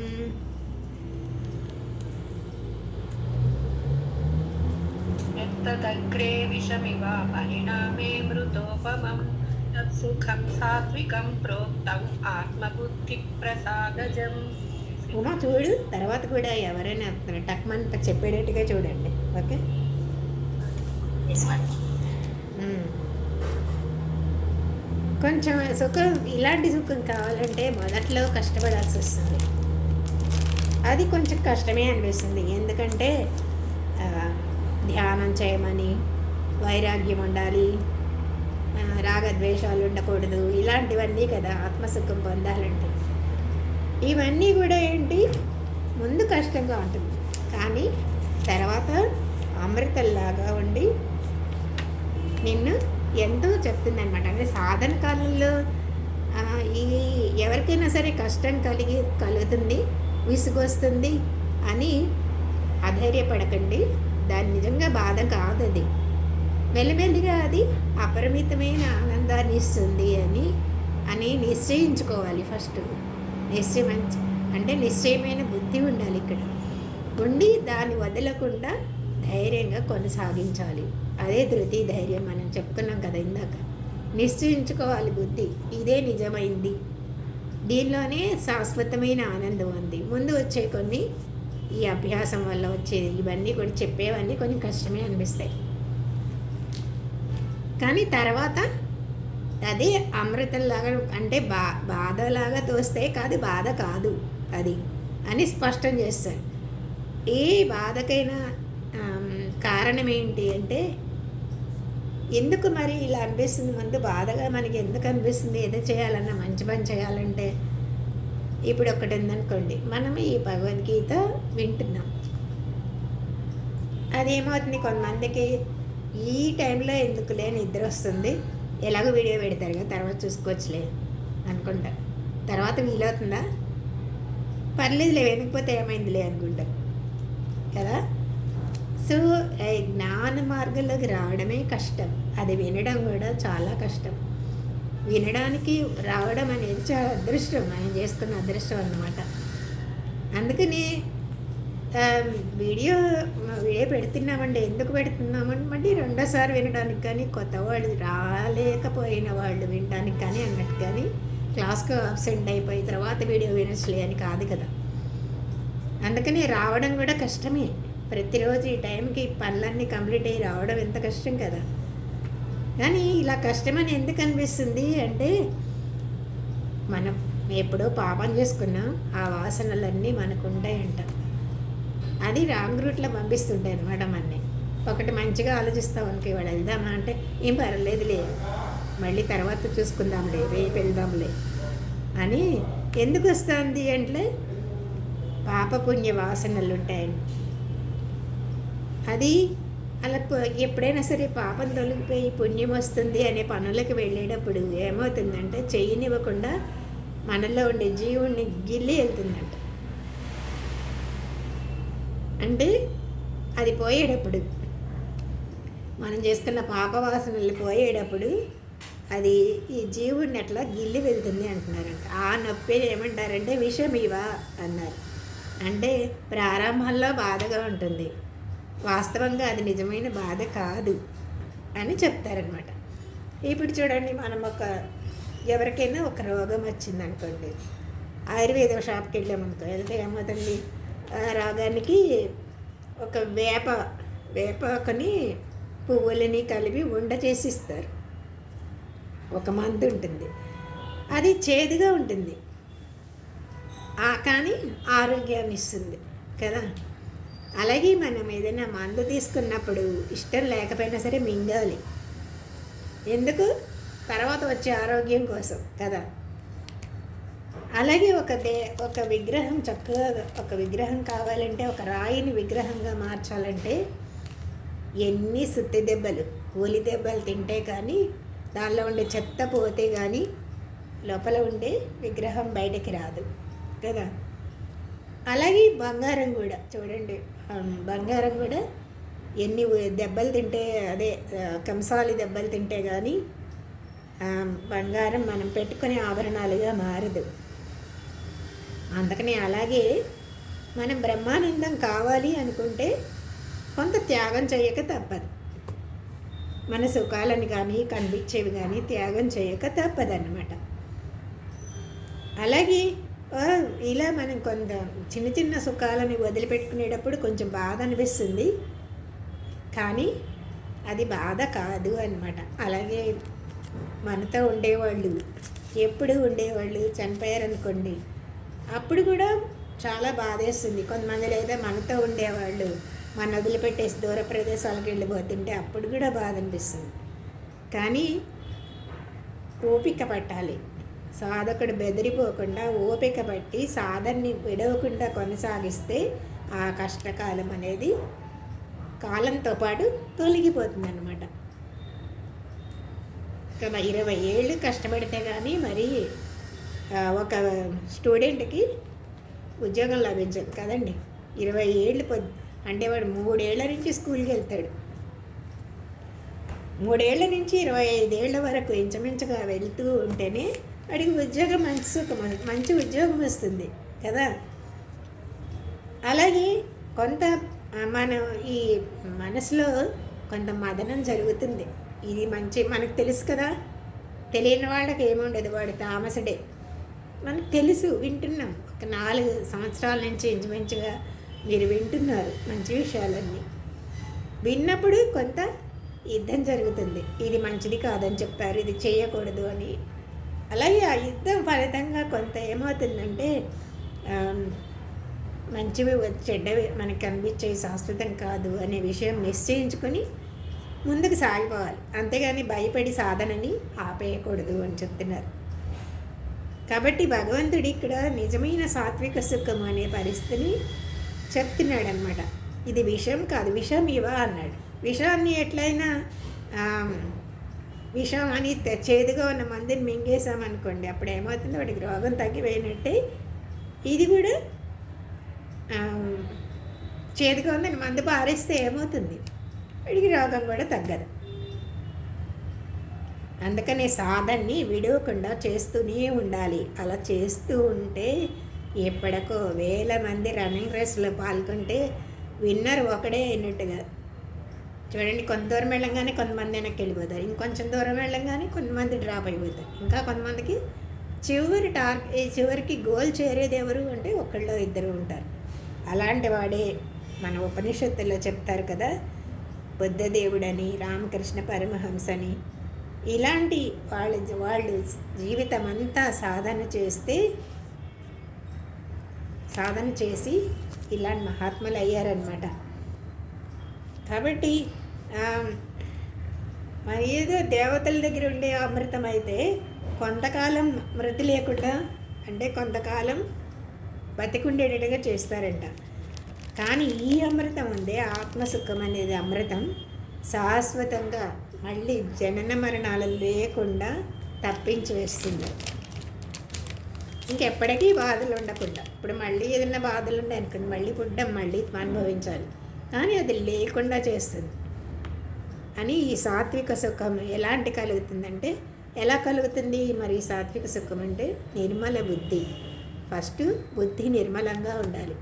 ఎత్తదగ్రే విషమివ పరిణామే మృతోపమం తత్సుఖం సాత్వికం ప్రోక్తం ఆత్మబుద్ధి ప్రసాదజం. ఉమా చూడు, తర్వాత కూడా ఎవరైనా టక్మన్ చెప్పేటట్టుగా చూడండి, ఓకే? కొంచెం సుఖం, ఇలాంటి సుఖం కావాలంటే మొదట్లో కష్టపడాల్సి వస్తుంది. అది కొంచెం కష్టమే అనిపిస్తుంది. ఎందుకంటే ఆ, ధ్యానం చేయమని, వైరాగ్యం ఉండాలి, రాగద్వేషాలు ఉండకూడదు, ఇలాంటివన్నీ కదా ఆత్మసుఖం పొందాలంటే. ఇవన్నీ కూడా ఏంటి, ముందు కష్టంగా ఉంటుంది, కానీ తర్వాత అమృతంలాగా ఉండి నిన్ను ఎంతో చెప్తుందనమాట. అంటే సాధన కాలంలో ఈ ఎవరికైనా సరే కష్టం కలుగుతుంది, విసుగొస్తుంది అని అధైర్యపడకండి. దాని నిజంగా బాధ కాదు అది. మెల్లిమెల్లిగా అది అపరిమితమైన ఆనందాన్ని ఇస్తుంది అని అని నిశ్చయించుకోవాలి ఫస్ట్. నిశ్చయమైన బుద్ధి ఉండాలి ఇక్కడ. ఉండి దాన్ని వదలకుండా ధైర్యంగా కొనసాగించాలి. అదే ధృతి ధైర్యం మనం చెప్పుకున్నాం కదా ఇందాక. నిశ్చయించుకోవాలి బుద్ధి, ఇదే నిజమైంది, దీనిలోనే శాశ్వతమైన ఆనందం ఉంది. ముందు వచ్చే కొన్ని ఈ అభ్యాసం వల్ల వచ్చేది ఇవన్నీ కూడా చెప్పేవన్నీ కొంచెం కష్టమే అనిపిస్తాయి, కానీ తర్వాత అదే అమృతంలాగా, అంటే బాధలాగా తోస్తే కాదు, బాధ కాదు అది అని స్పష్టం చేస్తారు. ఏ బాధకైనా కారణం ఏంటి అంటే, ఎందుకు మరి ఇలా అనిపిస్తుంది, ముందు బాధగా మనకి ఎందుకు అనిపిస్తుంది? ఏదో చేయాలన్నా, మంచి పని చేయాలంటే, ఇప్పుడు ఒకటి ఉందనుకోండి, మనం ఈ భగవద్గీత వింటున్నాం, అదేమవుతుంది, కొంతమందికి ఈ టైంలో ఎందుకులే నిద్ర వస్తుంది, ఎలాగో వీడియో పెడతారు కదా తర్వాత చూసుకోవచ్చులే అనుకుంటారు. తర్వాత వీలవుతుందా? పర్లేదులే, వెనకపోతే ఏమైందిలే అనుకుంటారు కదా. సో జ్ఞాన మార్గంలోకి రావడమే కష్టం, అది వినడం కూడా చాలా కష్టం. వినడానికి రావడం అనేది చాలా అదృష్టం, మనం చేసుకున్న అదృష్టం అన్నమాట. అందుకని వీడియో పెడుతున్నామండి, ఎందుకు పెడుతున్నామంటే మళ్ళీ రెండోసారి వినడానికి కానీ, కొత్త వాళ్ళు రాలేకపోయిన వాళ్ళు వినడానికి కానీ అన్నట్టు, కానీ క్లాస్కు అబ్సెంట్ అయిపోయి తర్వాత వీడియో వినొచ్చులే అని కాదు కదా. అందుకని రావడం కూడా కష్టమే. ప్రతిరోజు ఈ టైంకి పనులన్నీ కంప్లీట్ అయ్యి రావడం ఎంత కష్టం కదా. కానీ ఇలా కష్టమని ఎందుకు అనిపిస్తుంది అంటే, మనం ఎప్పుడో పాపం చేసుకున్నాం, ఆ వాసనలన్నీ మనకు ఉంటాయంట. అది రాంగ్ రూట్లో పంపిస్తుంటాయి అనమాట మనని. ఒకటి మంచిగా ఆలోచిస్తాం అనుకో, ఇవాళ వెళ్దామా అంటే, ఏం పర్లేదులే, మళ్ళీ తర్వాత చూసుకుందాంలే, రేపు వెళ్దాంలే అని. ఎందుకు వస్తుంది అంటే, పాపపుణ్య వాసనలు ఉంటాయండి. అది అలా ఎప్పుడైనా సరే పాపం తొలగిపోయి పుణ్యం వస్తుంది అనే పనులకు వెళ్ళేటప్పుడు ఏమవుతుందంటే, చెయ్యనివ్వకుండా మనలో ఉండే జీవుణ్ణి గిల్లి వెళ్తుందంట. అంటే అది పోయేటప్పుడు, మనం చేసుకున్న పాప వాసనలు పోయేటప్పుడు అది ఈ జీవుడిని అట్లా గిల్లి వెళ్తుంది అంటున్నారంట. ఆ నొప్పి ఏమంటారంటే విషమివా అన్నారు. అంటే ప్రారంభంలో బాధగా ఉంటుంది, వాస్తవంగా అది నిజమైన బాధ కాదు అని చెప్తారనమాట. ఇప్పుడు చూడండి, మనం ఎవరికైనా ఒక రోగం వచ్చిందనుకోండి, ఆయుర్వేద షాప్కి వెళ్ళామనుకో, వెళ్తే ఏమవుతుంది, రోగానికి ఒక వేపాకుని పువ్వులని కలిపి ఉండ చేసి ఇస్తారు. ఒక మందు ఉంటుంది, అది చేదుగా ఉంటుంది కానీ ఆరోగ్యాన్ని ఇస్తుంది కదా. అలాగే మనం ఏదైనా మందు తీసుకున్నప్పుడు ఇష్టం లేకపోయినా సరే మింగాలి. ఎందుకు? తర్వాత వచ్చే ఆరోగ్యం కోసం కదా. అలాగే ఒక విగ్రహం చక్కగా, ఒక విగ్రహం కావాలంటే, ఒక రాయిని విగ్రహంగా మార్చాలంటే ఎన్ని సుత్తి దెబ్బలు, కూలి దెబ్బలు తింటే కానీ, దానిలో ఉండే చెత్త పోతే కానీ లోపల ఉండే విగ్రహం బయటకి రాదు కదా. అలాగే బంగారం కూడా చూడండి, బంగారం కూడా ఎన్ని దెబ్బలు తింటే, అదే కంసాలి దెబ్బలు తింటే కానీ బంగారం మనం పెట్టుకునే ఆభరణాలుగా మారదు. అందుకని అలాగే మనం బ్రహ్మానందం కావాలి అనుకుంటే కొంత త్యాగం చేయక తప్పదు. మన సుఖాలను కానీ, కనిపించేవి కానీ త్యాగం చేయక తప్పదన్నమాట. అలాగే ఇలా మనం కొంత చిన్న చిన్న సుఖాలని వదిలిపెట్టుకునేటప్పుడు కొంచెం బాధ అనిపిస్తుంది, కానీ అది బాధ కాదు అన్నమాట. అలాగే మనతో ఉండేవాళ్ళు, ఎప్పుడు ఉండేవాళ్ళు చనిపోయారనుకోండి, అప్పుడు కూడా చాలా బాధేస్తుంది. కొంతమంది లేదా మనతో ఉండేవాళ్ళు మన వదిలిపెట్టేసి దూర ప్రదేశాలకు వెళ్ళిపోతుంటే అప్పుడు కూడా బాధ అనిపిస్తుంది. కానీ ఓపిక పట్టాలి. సాధకుడు బెదిరిపోకుండా ఓపిక పట్టి సాధనని విడవకుండా కొనసాగిస్తే ఆ కష్టకాలం అనేది కాలంతో పాటు తొలగిపోతుంది అన్నమాట. కదా 20 ఏళ్ళు కష్టపడితే కానీ మరి ఒక స్టూడెంట్కి ఉద్యోగం లభించదు కదండి. 20 ఏళ్ళు అంటే వాడు 3 ఏళ్ల నుంచి స్కూల్కి వెళ్తాడు. 3 ఏళ్ల నుంచి 25 ఏళ్ల వరకు ఇంచుమించుగా వెళ్తూ ఉంటేనే వాడికి ఉద్యోగం మంచి ఉద్యోగం వస్తుంది కదా. అలాగే కొంత మన ఈ మనసులో కొంత మదనం జరుగుతుంది. ఇది మనకు తెలుసు కదా. తెలియని వాళ్ళకి ఏముండదు, వాడు తామసుడే. మనకు తెలుసు, వింటున్నాం. ఒక 4 సంవత్సరాల నుంచి ఇంచుమించుగా మీరు వింటున్నారు మంచి విషయాలన్నీ. విన్నప్పుడు కొంత యుద్ధం జరుగుతుంది. ఇది మంచిది కాదని చెప్పారు, ఇది చేయకూడదు అని. అలాగే ఆ యుద్ధం ఫలితంగా కొంత ఏమవుతుందంటే మంచివి చెడ్డవి మనకు కనిపించేవి శాశ్వతం కాదు అనే విషయం నిశ్చయించుకొని ముందుకు సాగిపోవాలి. అంతేగాని భయపడి సాధనని ఆపేయకూడదు అని చెప్తున్నారు. కాబట్టి భగవంతుడు ఇక్కడ నిజమైన సాత్విక సుఖం అనే పరిస్థితిని చెప్తున్నాడు అనమాట. ఇది విషం కాదు, విషం ఇవా అన్నాడు. విషాన్ని ఎట్లయినా విషం అని చేదుగా ఉన్న మందిని మింగేసామనుకోండి, అప్పుడు ఏమవుతుంది, వాడికి రోగం తగ్గిపోయినట్టే. ఇది కూడా చేదుగా ఉందని మందు పారేస్తే ఏమవుతుంది, వాడికి రోగం కూడా తగ్గదు. అందుకనే సాధనని విడవకుండా చేస్తూనే ఉండాలి. అలా చేస్తూ ఉంటే ఎప్పటికో 1000 మంది రన్నింగ్ రేస్లో పాల్గొంటే విన్నర్ ఒకడే అయినట్టుగా. చూడండి, కొంత దూరం వెళ్ళంగానే కొంతమంది వెనక్కి వెళ్ళిపోతారు, ఇంకొంచెం దూరం వెళ్ళంగానే కొంతమంది డ్రాప్ అయిపోతారు, ఇంకా కొంతమందికి చివరికి గోల్ చేరేది ఎవరు అంటే ఒకళ్ళు ఇద్దరు ఉంటారు. అలాంటి వాడే మన ఉపనిషత్తుల్లో చెప్తారు కదా, బుద్ధదేవుడని, రామకృష్ణ పరమహంసని. ఇలాంటి వాళ్ళు జీవితం అంతా సాధన చేసి ఇలాంటి మహాత్ములు అయ్యారనమాట. కాబట్టి మరి ఏదో దేవతల దగ్గర ఉండే అమృతం అయితే కొంతకాలం మృతి లేకుండా అంటే కొంతకాలం బతికుండేటట్టుగా చేస్తారంట. కానీ ఈ అమృతం ఉందే, ఆత్మసుఖం అనేది అమృతం శాశ్వతంగా మళ్ళీ జనన మరణాలు లేకుండా తప్పించి వేస్తుంది. ఇంకెప్పటికీ బాధలు ఉండకుండా. ఇప్పుడు మళ్ళీ ఏదైనా బాధలు ఉన్నాయి అనుకోండి, మళ్ళీ పుట్టడం, మళ్ళీ అనుభవించాలి, కానీ అది లేకుండా చేస్తుంది అని. ఈ సాత్విక సుఖం ఎలాంటి కలుగుతుందంటే, ఎలా కలుగుతుంది మరి సాత్విక సుఖం అంటే నిర్మల బుద్ధి. ఫస్ట్ బుద్ధి నిర్మలంగా ఉండాలి,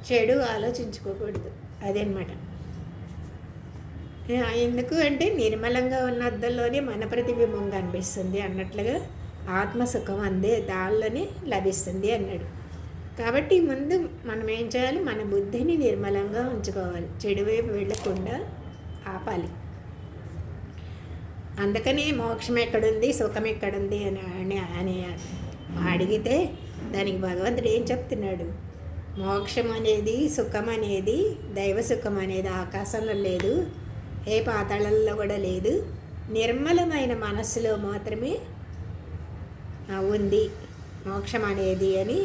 చెడు ఆలోచించుకోకూడదు. అదనమాట. ఎందుకు అంటే నిర్మలంగా ఉన్న అద్దంలోనే మన ప్రతిబింబం కనిపిస్తుంది అన్నట్లుగా ఆత్మసుఖం దానిలోనే లభిస్తుంది అన్నాడు. కాబట్టి ముందు మనం ఏం చేయాలి, మన బుద్ధిని నిర్మలంగా ఉంచుకోవాలి, చెడు వైపు వెళ్ళకుండా ఆపాలి. అందుకని మోక్షం ఎక్కడుంది, సుఖం ఎక్కడుంది అని అడిగితే దానికి భగవంతుడు ఏం చెప్తున్నాడు, మోక్షం అనేది, సుఖం అనేది, దైవ సుఖం అనేది ఆకాశంలో లేదు, ఏ పాతాళంలో కూడా లేదు, నిర్మలమైన మనస్సులో మాత్రమే ఉంది మోక్షం అనేది అని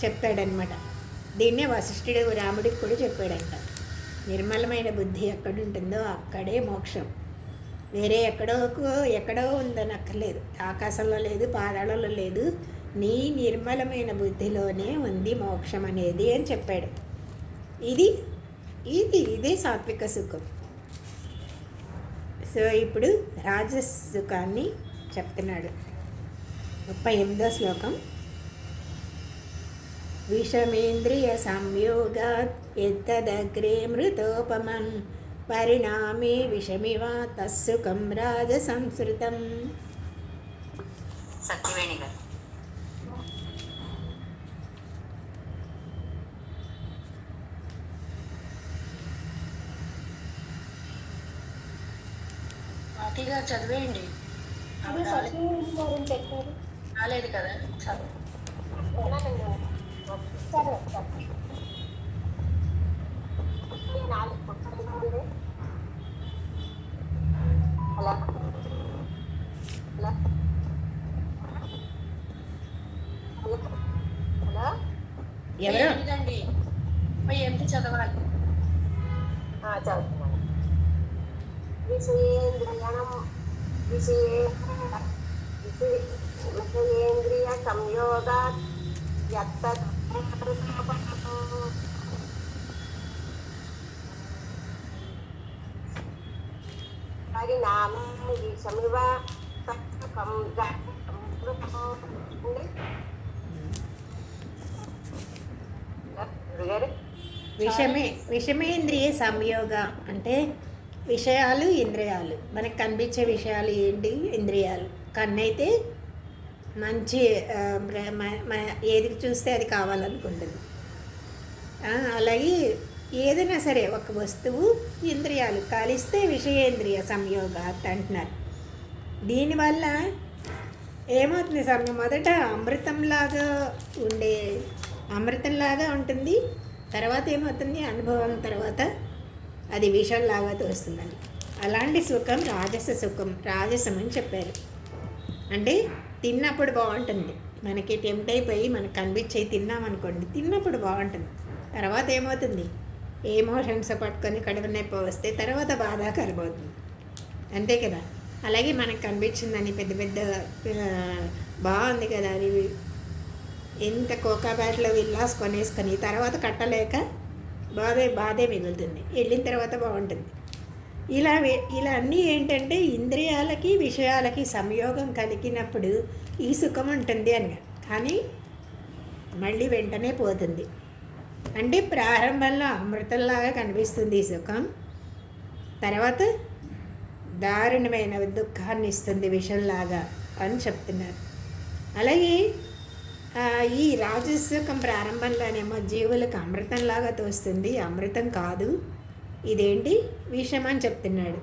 చెప్పాడనమాట. దీన్నే వశిష్ఠుడు రాముడికి కూడా చెప్పాడంట. నిర్మలమైన బుద్ధి ఎక్కడుంటుందో అక్కడే మోక్షం, వేరే ఎక్కడో ఉందని అక్కర్లేదు, ఆకాశంలో లేదు, పాతాళంలో లేదు, నీ నిర్మలమైన బుద్ధిలోనే ఉంది మోక్షం అనేది అని చెప్పాడు. ఇదే సాత్విక సుఖం. సో ఇప్పుడు రాజస్ సుఖాన్ని చెప్తున్నాడు. 38వ శ్లోకం. విషమేంద్రియ సంయోగాత్ ఎత్తదగ్రే మృతోపమం పరిణామే విషమివ తస్సుఖం రాజసంస్కృతం. సత్యవేణి గారు. మాటిగా చదివేయండి. రాలేదు కదా, చదువు. ఉన్నానండి. సరే సరే. ఈ 4 పుస్తకాలు. Hello hello hello hello. ఎవరు? 8 అండి. 8 చదవాలి. చదువుతున్నాను. విషయేంద్రియం విషయే విషయేంద్రియ సంయోగాత్ యత్తత్ పరిణామం విషమివ తత్కం గారు. విషమేంద్రియ సంయోగ అంటే విషయాలు ఇంద్రియాలు. మనకు కనిపించే విషయాలు ఏంటి? ఇంద్రియాలు. కన్నైతే మంచి ఏది చూస్తే అది కావాలనుకుంటుంది. అలాగే ఏదైనా సరే ఒక వస్తువు ఇంద్రియాలు కలిస్తే విషయేంద్రియ సంయోగ అంటున్నారు. దీనివల్ల ఏమవుతుంది? మొదట అమృతంలాగా ఉంటుంది. తర్వాత ఏమవుతుంది? అనుభవం తర్వాత అది విషంలాగా తోస్తుందండి. అలాంటి సుఖం రాజసం అని చెప్పారు. అంటే తిన్నప్పుడు బాగుంటుంది. మనకి టెంప్ట్ అయిపోయి మనకు కనిపించేవి తిన్నామనుకోండి, తిన్నప్పుడు బాగుంటుంది. తర్వాత ఏమవుతుంది? ఎమోషన్స్ పట్టుకొని కడుపు నొప్పి వస్తే తర్వాత బాధాకరం అవుతుంది. అంతే కదా. అలాగే మనకు కనిపించిందని పెద్ద బాగుంది కదా అది, ఎంత కోకాబ్యాట్లో విల్లాస్ కొనేసుకొని తర్వాత కట్టలేక బాధే మిగులుతుంది. వెళ్ళిన తర్వాత బాగుంటుంది. ఇలా అన్నీ ఏంటంటే ఇంద్రియాలకి విషయాలకి సంయోగం కలిగినప్పుడు ఈ సుఖం ఉంటుంది అని. కానీ మళ్ళీ వెంటనే పోతుంది. అంటే ప్రారంభంలో అమృతంలాగా కనిపిస్తుంది ఈ సుఖం, తర్వాత దారుణమైన దుఃఖాన్ని ఇస్తుంది విషంలాగా అని చెప్తున్నారు. అలాగే ఈ రాజసుఖం ప్రారంభంలోనేమో జీవులకు అమృతంలాగా తోస్తుంది. అమృతం కాదు, ఇదేంటి? విషం అని చెప్తున్నాడు.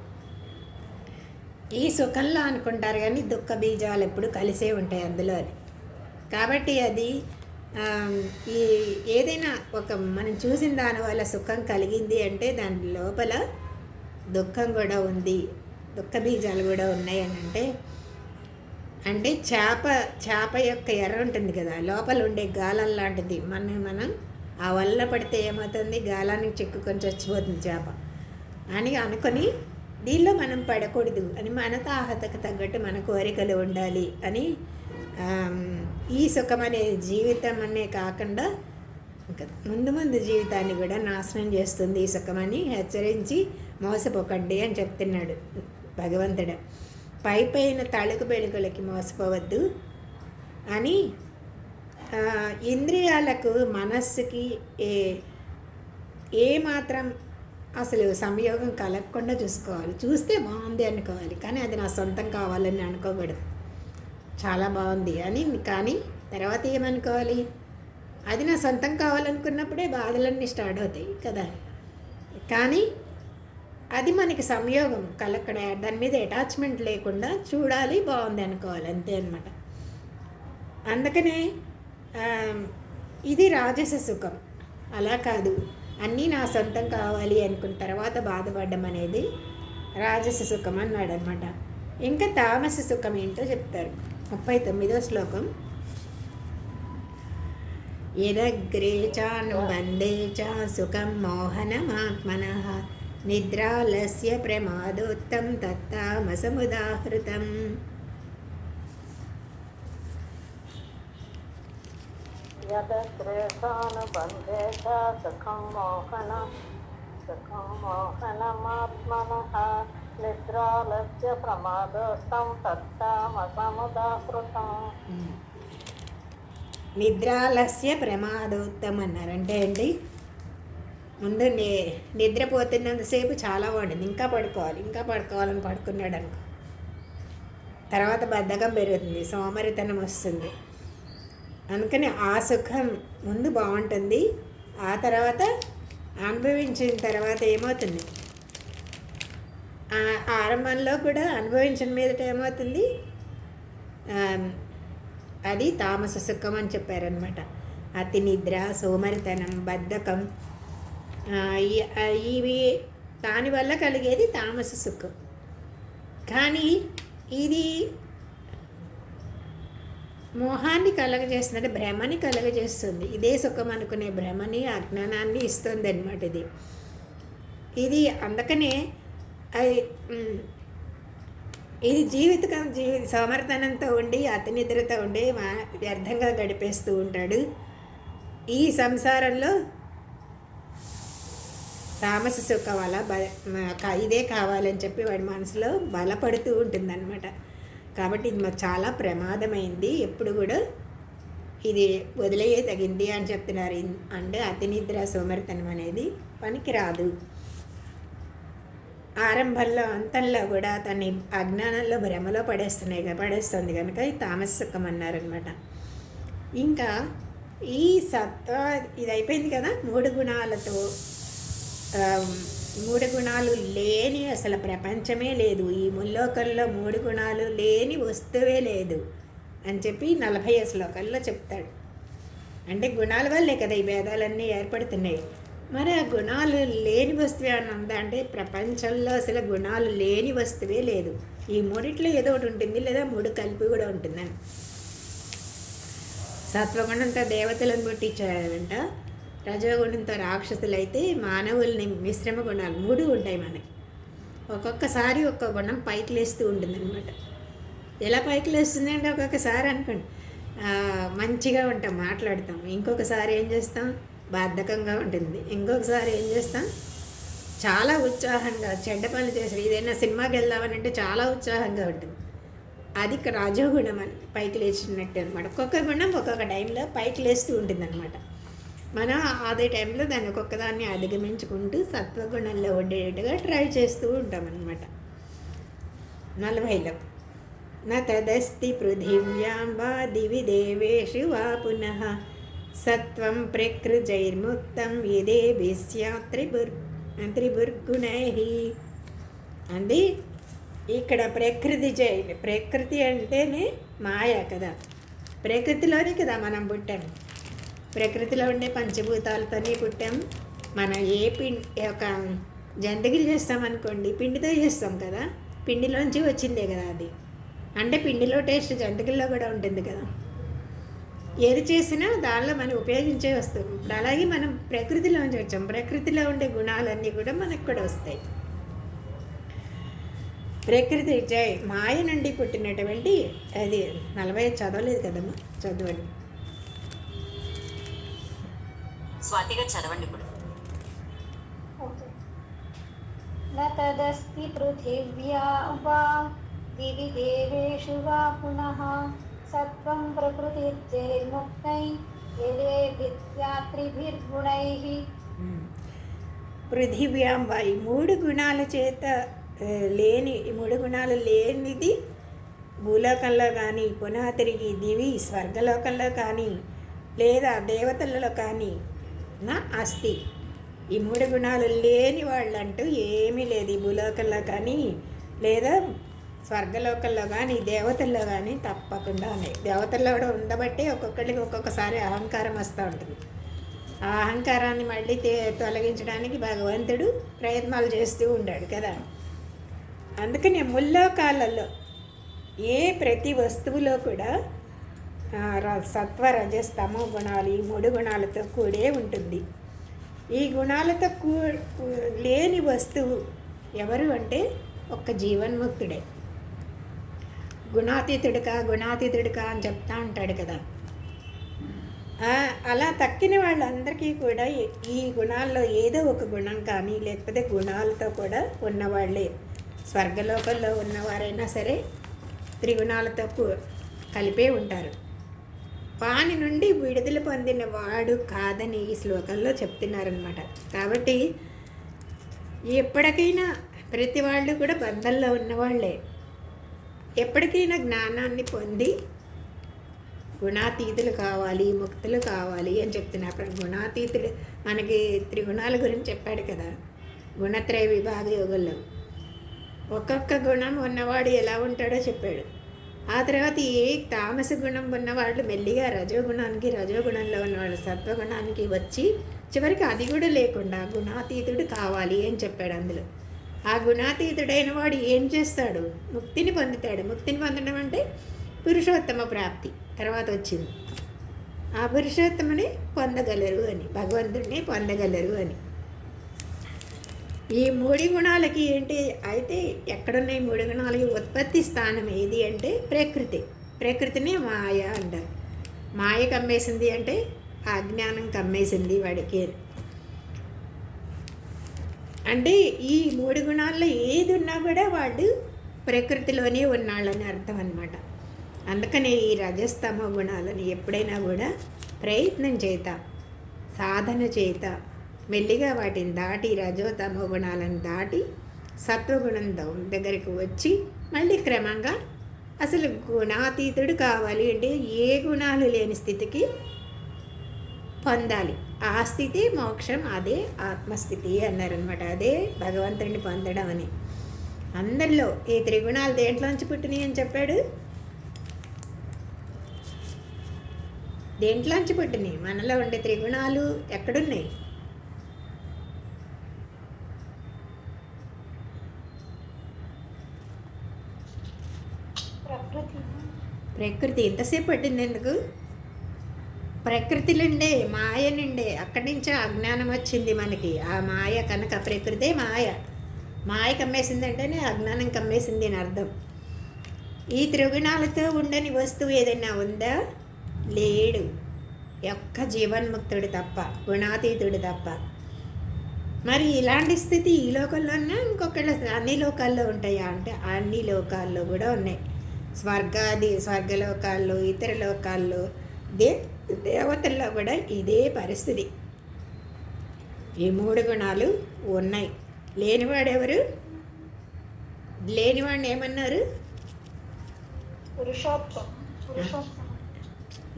ఈ సుఖంలో అనుకుంటారు కానీ దుఃఖ బీజాలు ఎప్పుడు కలిసే ఉంటాయి అందులో అని. కాబట్టి అది ఏదైనా మనం చూసిన దానివల్ల సుఖం కలిగింది అంటే దాని లోపల దుఃఖం కూడా ఉంది, దుఃఖ బీజాలు కూడా ఉన్నాయి అని అంటే చేప యొక్క ఎర్ర ఉంటుంది కదా, లోపల ఉండే గాలం లాంటిది. మనం ఆ వల్ల పడితే ఏమవుతుంది? గాలానికి చిక్కుకొని చచ్చిపోతుంది చేప అని అనుకొని దీనిలో మనం పడకూడదు అని మన తాహతకు తగ్గట్టు మన కోరికలు ఉండాలి అని ఈ సుఖం అనే జీవితం అనే కాకుండా ఇంకా ముందు జీవితాన్ని కూడా నాశనం చేస్తుంది ఈ సుఖమని హెచ్చరించి మోసపోకండి అని చెప్తున్నాడు భగవంతుడు. పైన తళుకు బెళుకులకి మోసపోవద్దు అని ఇంద్రియాలకు మనస్సుకి ఏ మాత్రం అసలు సంయోగం కలగకుండా చూసుకోవాలి. చూస్తే బాగుంది అనుకోవాలి, కానీ అది నా సొంతం కావాలని అనుకోకూడదు. చాలా బాగుంది అని, కానీ తర్వాత ఏమనుకోవాలి? అది నా సొంతం కావాలనుకున్నప్పుడే బాధలన్నీ స్టార్ట్ అవుతాయి కదా. కానీ అది మనకి సంయోగం కలక్కడ, దాని మీద అటాచ్మెంట్ లేకుండా చూడాలి, బాగుంది అనుకోవాలి, అంతే అన్నమాట. అందుకనే ఇది రాజస సుఖం. అలా కాదు, అన్నీ నా సొంతం కావాలి అనుకున్న తర్వాత బాధపడడం అనేది రాజస సుఖం అన్నాడు అనమాట. ఇంకా తామస సుఖం ఏంటో చెప్తారు. 39వ శ్లోకం. యదగ్రే చానుబంధే చ సుఖం మోహనమాత్మనః నిద్రాలస్య ప్రమాదోత్తం తత్తామసముదాహృతం. యదగ్రేషానుబంధే చ సుఖం మోహనమాత్మనః నిద్రాలస్య ప్రమాదోత్తం తత్తామసముదాహృతం. నిద్రాలస్య ప్రమాదోత్తం అన్నారంటే అండి, ముందు నిద్రపోతున్నంతసేపు చాలా బాగుంటుంది, ఇంకా పడుకోవాలని పడుకున్నాడు అనుకో, తర్వాత బద్ధకం పెరుగుతుంది, సోమరితనం వస్తుంది. అందుకని ఆ సుఖం ముందు బాగుంటుంది, ఆ తర్వాత అనుభవించిన తర్వాత ఏమవుతుంది? ఆరంభంలో కూడా అనుభవించిన మీదట ఏమవుతుంది? అది తామస సుఖం అని చెప్పారనమాట. అతి నిద్ర, సోమరితనం, బద్ధకం, ఇవి దానివల్ల కలిగేది తామస సుఖం. కానీ ఇది మోహాన్ని కలగజేస్తుంది, అంటే భ్రమని కలగజేస్తుంది. ఇదే సుఖం అనుకునే భ్రమని, అజ్ఞానాన్ని ఇస్తుంది అనమాట ఇది అందుకనే ఇది సోమర్తనంతో ఉండి అతి నిద్రతో ఉండి వ్యర్థంగా గడిపేస్తూ ఉంటాడు. ఈ సంసారంలో తామస సుఖం అలా ఇదే కావాలని చెప్పి వాడి మనసులో బలపడుతూ ఉంటుందన్నమాట. కాబట్టి ఇది చాలా ప్రమాదమైంది. ఎప్పుడు కూడా ఇది వదిలేయే తగింది అని చెప్తున్నారు. అంటే అతి నిద్ర, సోమరితనం అనేది పనికిరాదు. ఆరంభంలో అంతంలో కూడా తన అజ్ఞానంలో భ్రమలో పడేస్తుంది కనుక ఈ తామస సుఖం అన్నారనమాట. ఇంకా ఈ సత్వ ఇది అయిపోయింది కదా. 3 గుణాలతో 3 గుణాలు లేని అసలు ప్రపంచమే లేదు. ఈ ముల్లోకంలో 3 గుణాలు లేని వస్తువే లేదు అని చెప్పి 40వ శ్లోకంలో చెప్తాడు. అంటే గుణాల వల్లే కదా ఈ భేదాలన్నీ ఏర్పడుతున్నాయి. మరి ఆ గుణాలు లేని వస్తువే అని ఉందా అంటే ప్రపంచంలో అసలు గుణాలు లేని వస్తువే లేదు. ఈ 3 ఏదో ఒకటి ఉంటుంది, లేదా 3 కలిపి కూడా ఉంటుందని. సత్వగుణంతో దేవతలను పుట్టించాడంట, రజోగుణంతో రాక్షసులైతే మానవుల్ని మిశ్రమ గుణాలు 3 ఉంటాయి మనకి. ఒక్కొక్కసారి ఒక్కొక్క గుణం పైకి లేస్తూ ఉంటుందన్నమాట. ఎలా పైకి లేస్తుంది అంటే ఒక్కొక్కసారి అనుకోండి మంచిగా ఉంటాం, మాట్లాడతాం. ఇంకొకసారి ఏం చేస్తాం, బాధకంగా ఉంటుంది. ఇంకొకసారి ఏం చేస్తాం, చాలా ఉత్సాహంగా చెడ్డ పనులు చేసి ఏదైనా సినిమాకి వెళ్దామనంటే చాలా ఉత్సాహంగా ఉంటుంది. అది రాజోగుణం అని పైకి లేచినట్టు అనమాట. ఒక్కొక్క గుణం ఒక్కొక్క టైంలో పైకి లేస్తూ ఉంటుంది అనమాట. మనం అదే టైంలో దాన్ని ఒక్కొక్కదాన్ని అధిగమించుకుంటూ సత్వగుణంలో ఉండేటట్టుగా ట్రై చేస్తూ ఉంటాం అన్నమాట. 40లో న తదస్తి పృథివ్యాం వా దివి దేవేషు వా పునః సత్వం ప్రకృజైర్ముక్తం ఇదే విస్యా త్రిభుర్గుణై. అది ఇక్కడ ప్రకృతి అంటేనే మాయ కదా. ప్రకృతిలోనే కదా మనం పుట్టాం. ప్రకృతిలో ఉండే పంచభూతాలతోనే పుట్టాం. మనం ఒక జంతికలు చేస్తామనుకోండి, పిండితో చేస్తాం కదా, పిండిలోంచి వచ్చిందే కదా అది. అంటే పిండిలో టేస్ట్ జంతికల్లో కూడా ఉంటుంది కదా. ఏది చేసినా దానిలో మనం ఉపయోగించే వస్తువు. ఇప్పుడు అలాగే మనం ప్రకృతిలోంచి వచ్చాం. ప్రకృతిలో ఉండే గుణాలన్నీ కూడా మనకు కూడా వస్తాయి. ప్రకృతి మాయ నుండి పుట్టినటువంటి అది 40 చదవలేదు కదమ్మా, చదవండి. స్వాతిగా చదవండి ఇప్పుడు. న తదస్తి పృథివ్యా వా దివి దేవేషు వా పునః సత్వం ప్రకృతిర్జైర్ముక్తై యదే విద్యా త్రిభిర్గుణైః. పృథివ్యాం వా, ఈ 3 గుణాల చేత లేని, ఈ 3 గుణాలు లేనిది భూలోకంలో కానీ, పునః తిరిగి దివి స్వర్గలోకంలో కానీ, లేదా దేవతలలో కానీ నా అస్తి. ఈ 3 గుణాలు లేని వాళ్ళంటూ ఏమీ లేదు ఈ భూలోకంలో కానీ, లేదా స్వర్గలోకంలో కానీ, దేవతల్లో కానీ తప్పకుండా ఉన్నాయి. దేవతల్లో కూడా ఉండబట్టి ఒక్కొక్కరికి ఒక్కొక్కసారి అహంకారం వస్తూ ఉంటుంది. ఆ అహంకారాన్ని మళ్ళీ తొలగించడానికి భగవంతుడు ప్రయత్నాలు చేస్తూ ఉంటాడు కదా. అందుకని ముల్లోకాలలో ప్రతి వస్తువులో కూడా సత్వ రజస్తమో గుణాలు, ఈ 3 గుణాలతో కూడే ఉంటుంది. ఈ గుణాలతో లేని వస్తువు ఎవరు అంటే ఒక్క జీవన్ముక్తుడే. గుణాతీతుడికా అని చెప్తా ఉంటాడు కదా. అలా తక్కిన వాళ్ళందరికీ కూడా ఈ గుణాల్లో ఏదో ఒక గుణం కానీ, లేకపోతే గుణాలతో కూడా ఉన్నవాళ్ళే. స్వర్గలోకంలో ఉన్నవారైనా సరే త్రిగుణాలతో కలిపే ఉంటారు. వాని నుండి విడుదల పొందిన వాడు కాదని ఈ శ్లోకంలో చెప్తున్నారనమాట. కాబట్టి ఎప్పటికైనా ప్రతి వాళ్ళు కూడా బంధంలో ఉన్నవాళ్లే. ఎప్పటికైనా జ్ఞానాన్ని పొంది గుణాతీతులు కావాలి, ముక్తులు కావాలి అని చెప్తున్నారు. గుణాతీతుడు మనకి త్రిగుణాల గురించి చెప్పాడు కదా గుణత్రయ విభాగ యోగంలో. ఒక్కొక్క గుణం ఉన్నవాడు ఎలా ఉంటాడో చెప్పాడు. ఆ తర్వాత ఏ తామస గుణం ఉన్నవాళ్ళు మెల్లిగా రజోగుణంలో ఉన్నవాళ్ళు సత్వగుణానికి వచ్చి చివరికి అది కూడా లేకుండా గుణాతీతుడు కావాలి అని చెప్పాడు అందులో. ఆ గుణాతీతుడైన వాడు ఏం చేస్తాడు? ముక్తిని పొందుతాడు. ముక్తిని పొందడం అంటే పురుషోత్తమ ప్రాప్తి తర్వాత వచ్చింది. ఆ పురుషోత్తముని పొందగలరు అని, భగవంతుడిని పొందగలరు అని. ఈ 3 గుణాలకి ఏంటి అయితే ఎక్కడున్నాయి 3 గుణాలకి ఉత్పత్తి స్థానం ఏది అంటే ప్రకృతిని మాయ అంటారు. మాయ కమ్మేసింది అంటే అజ్ఞానం కమ్మేసింది వాడికి. అంటే ఈ 3 గుణాల్లో ఏది ఉన్నా కూడా వాడు ప్రకృతిలోనే ఉన్నాళ్ళని అర్థం అన్నమాట. అందుకని ఈ రజస్తమ గుణాలని ఎప్పుడైనా కూడా ప్రయత్నం చేత, సాధన చేత మెల్లిగా వాటిని దాటి రజోతమో గుణాలను దాటి సత్వగుణం దగ్గరికి వచ్చి మళ్ళీ క్రమంగా అసలు గుణాతీతుడు కావాలి అంటే ఏ గుణాలు లేని స్థితికి పొందాలి. ఆ స్థితి మోక్షం, అదే ఆత్మస్థితి అన్నారనమాట. అదే భగవంతుడిని పొందడం అని. అందరిలో ఈ 3 గుణాలు దేంట్లోంచి పుట్టినాయి అని చెప్పాడు? దేంట్లోంచి పుట్టినాయి? మనలో ఉండే 3 గుణాలు ఎక్కడున్నాయి? ప్రకృతి. ఎంతసేపు పట్టింది ఎందుకు? ప్రకృతి నుండే, మాయ నుండే, అక్కడి నుంచే అజ్ఞానం వచ్చింది మనకి. ఆ మాయ కనుక ప్రకృతే మాయ కమ్మేసిందంటేనే అజ్ఞానం కమ్మేసింది అని అర్థం. ఈ 3 గుణాలతో ఉండని వస్తువు ఏదైనా ఉందా? లేడు. ఒక్క జీవన్ముక్తుడు తప్ప, గుణాతీతుడు తప్ప. మరి ఇలాంటి స్థితి ఈ లోకంలోనే ఇంకొకళ్ళ అన్ని లోకాల్లో ఉంటాయా అంటే అన్ని లోకాల్లో కూడా ఉన్నాయి. స్వర్గలోకాల్లో, ఇతర లోకాల్లో, దేవతల్లో కూడా ఇదే పరిస్థితి. ఈ 3 గుణాలు ఉన్నాయి. లేనివాడెవరు? లేనివాడిని ఏమన్నారు?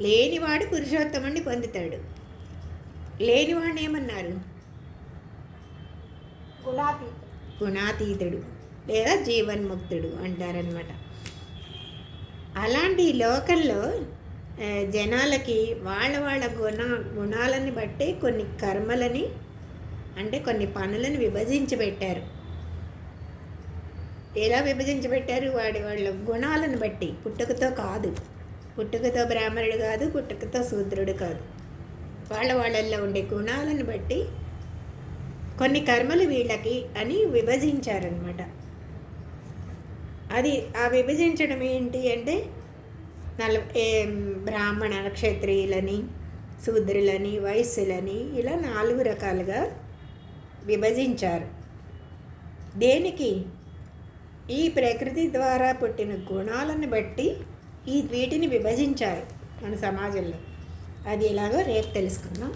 లేనివాడు పురుషోత్తముడిని పొందుతాడు. లేనివాడిని ఏమన్నారు? గుణాతీతుడు లేదా జీవన్ముక్తుడు అంటారనమాట. అలాంటి లోకంలో జనాలకి వాళ్ళ గుణాలని బట్టి కొన్ని కర్మలని అంటే కొన్ని పనులను విభజించి పెట్టారు. ఎలా విభజించి పెట్టారు? వాళ్ళ గుణాలను బట్టి. పుట్టుకతో కాదు, పుట్టుకతో బ్రాహ్మణుడు కాదు, పుట్టుకతో శూద్రుడు కాదు. వాళ్ళల్లో ఉండే గుణాలను బట్టి కొన్ని కర్మలు వీళ్ళకి అని విభజించారనమాట. అది ఆ విభజించడం ఏంటి అంటే బ్రాహ్మణ, క్షత్రియులని, శూద్రులని, వైశ్యులని ఇలా 4 రకాలుగా విభజించారు. దేనికి? ఈ ప్రకృతి ద్వారా పుట్టిన గుణాలను బట్టి వీటిని విభజించారు మన సమాజంలో. అది ఎలాగో రేపు తెలుసుకుందాం.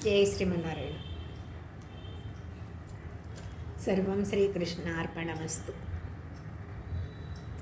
జై శ్రీమన్నారాయణ. సర్వం శ్రీకృష్ణ అర్పణమస్తు.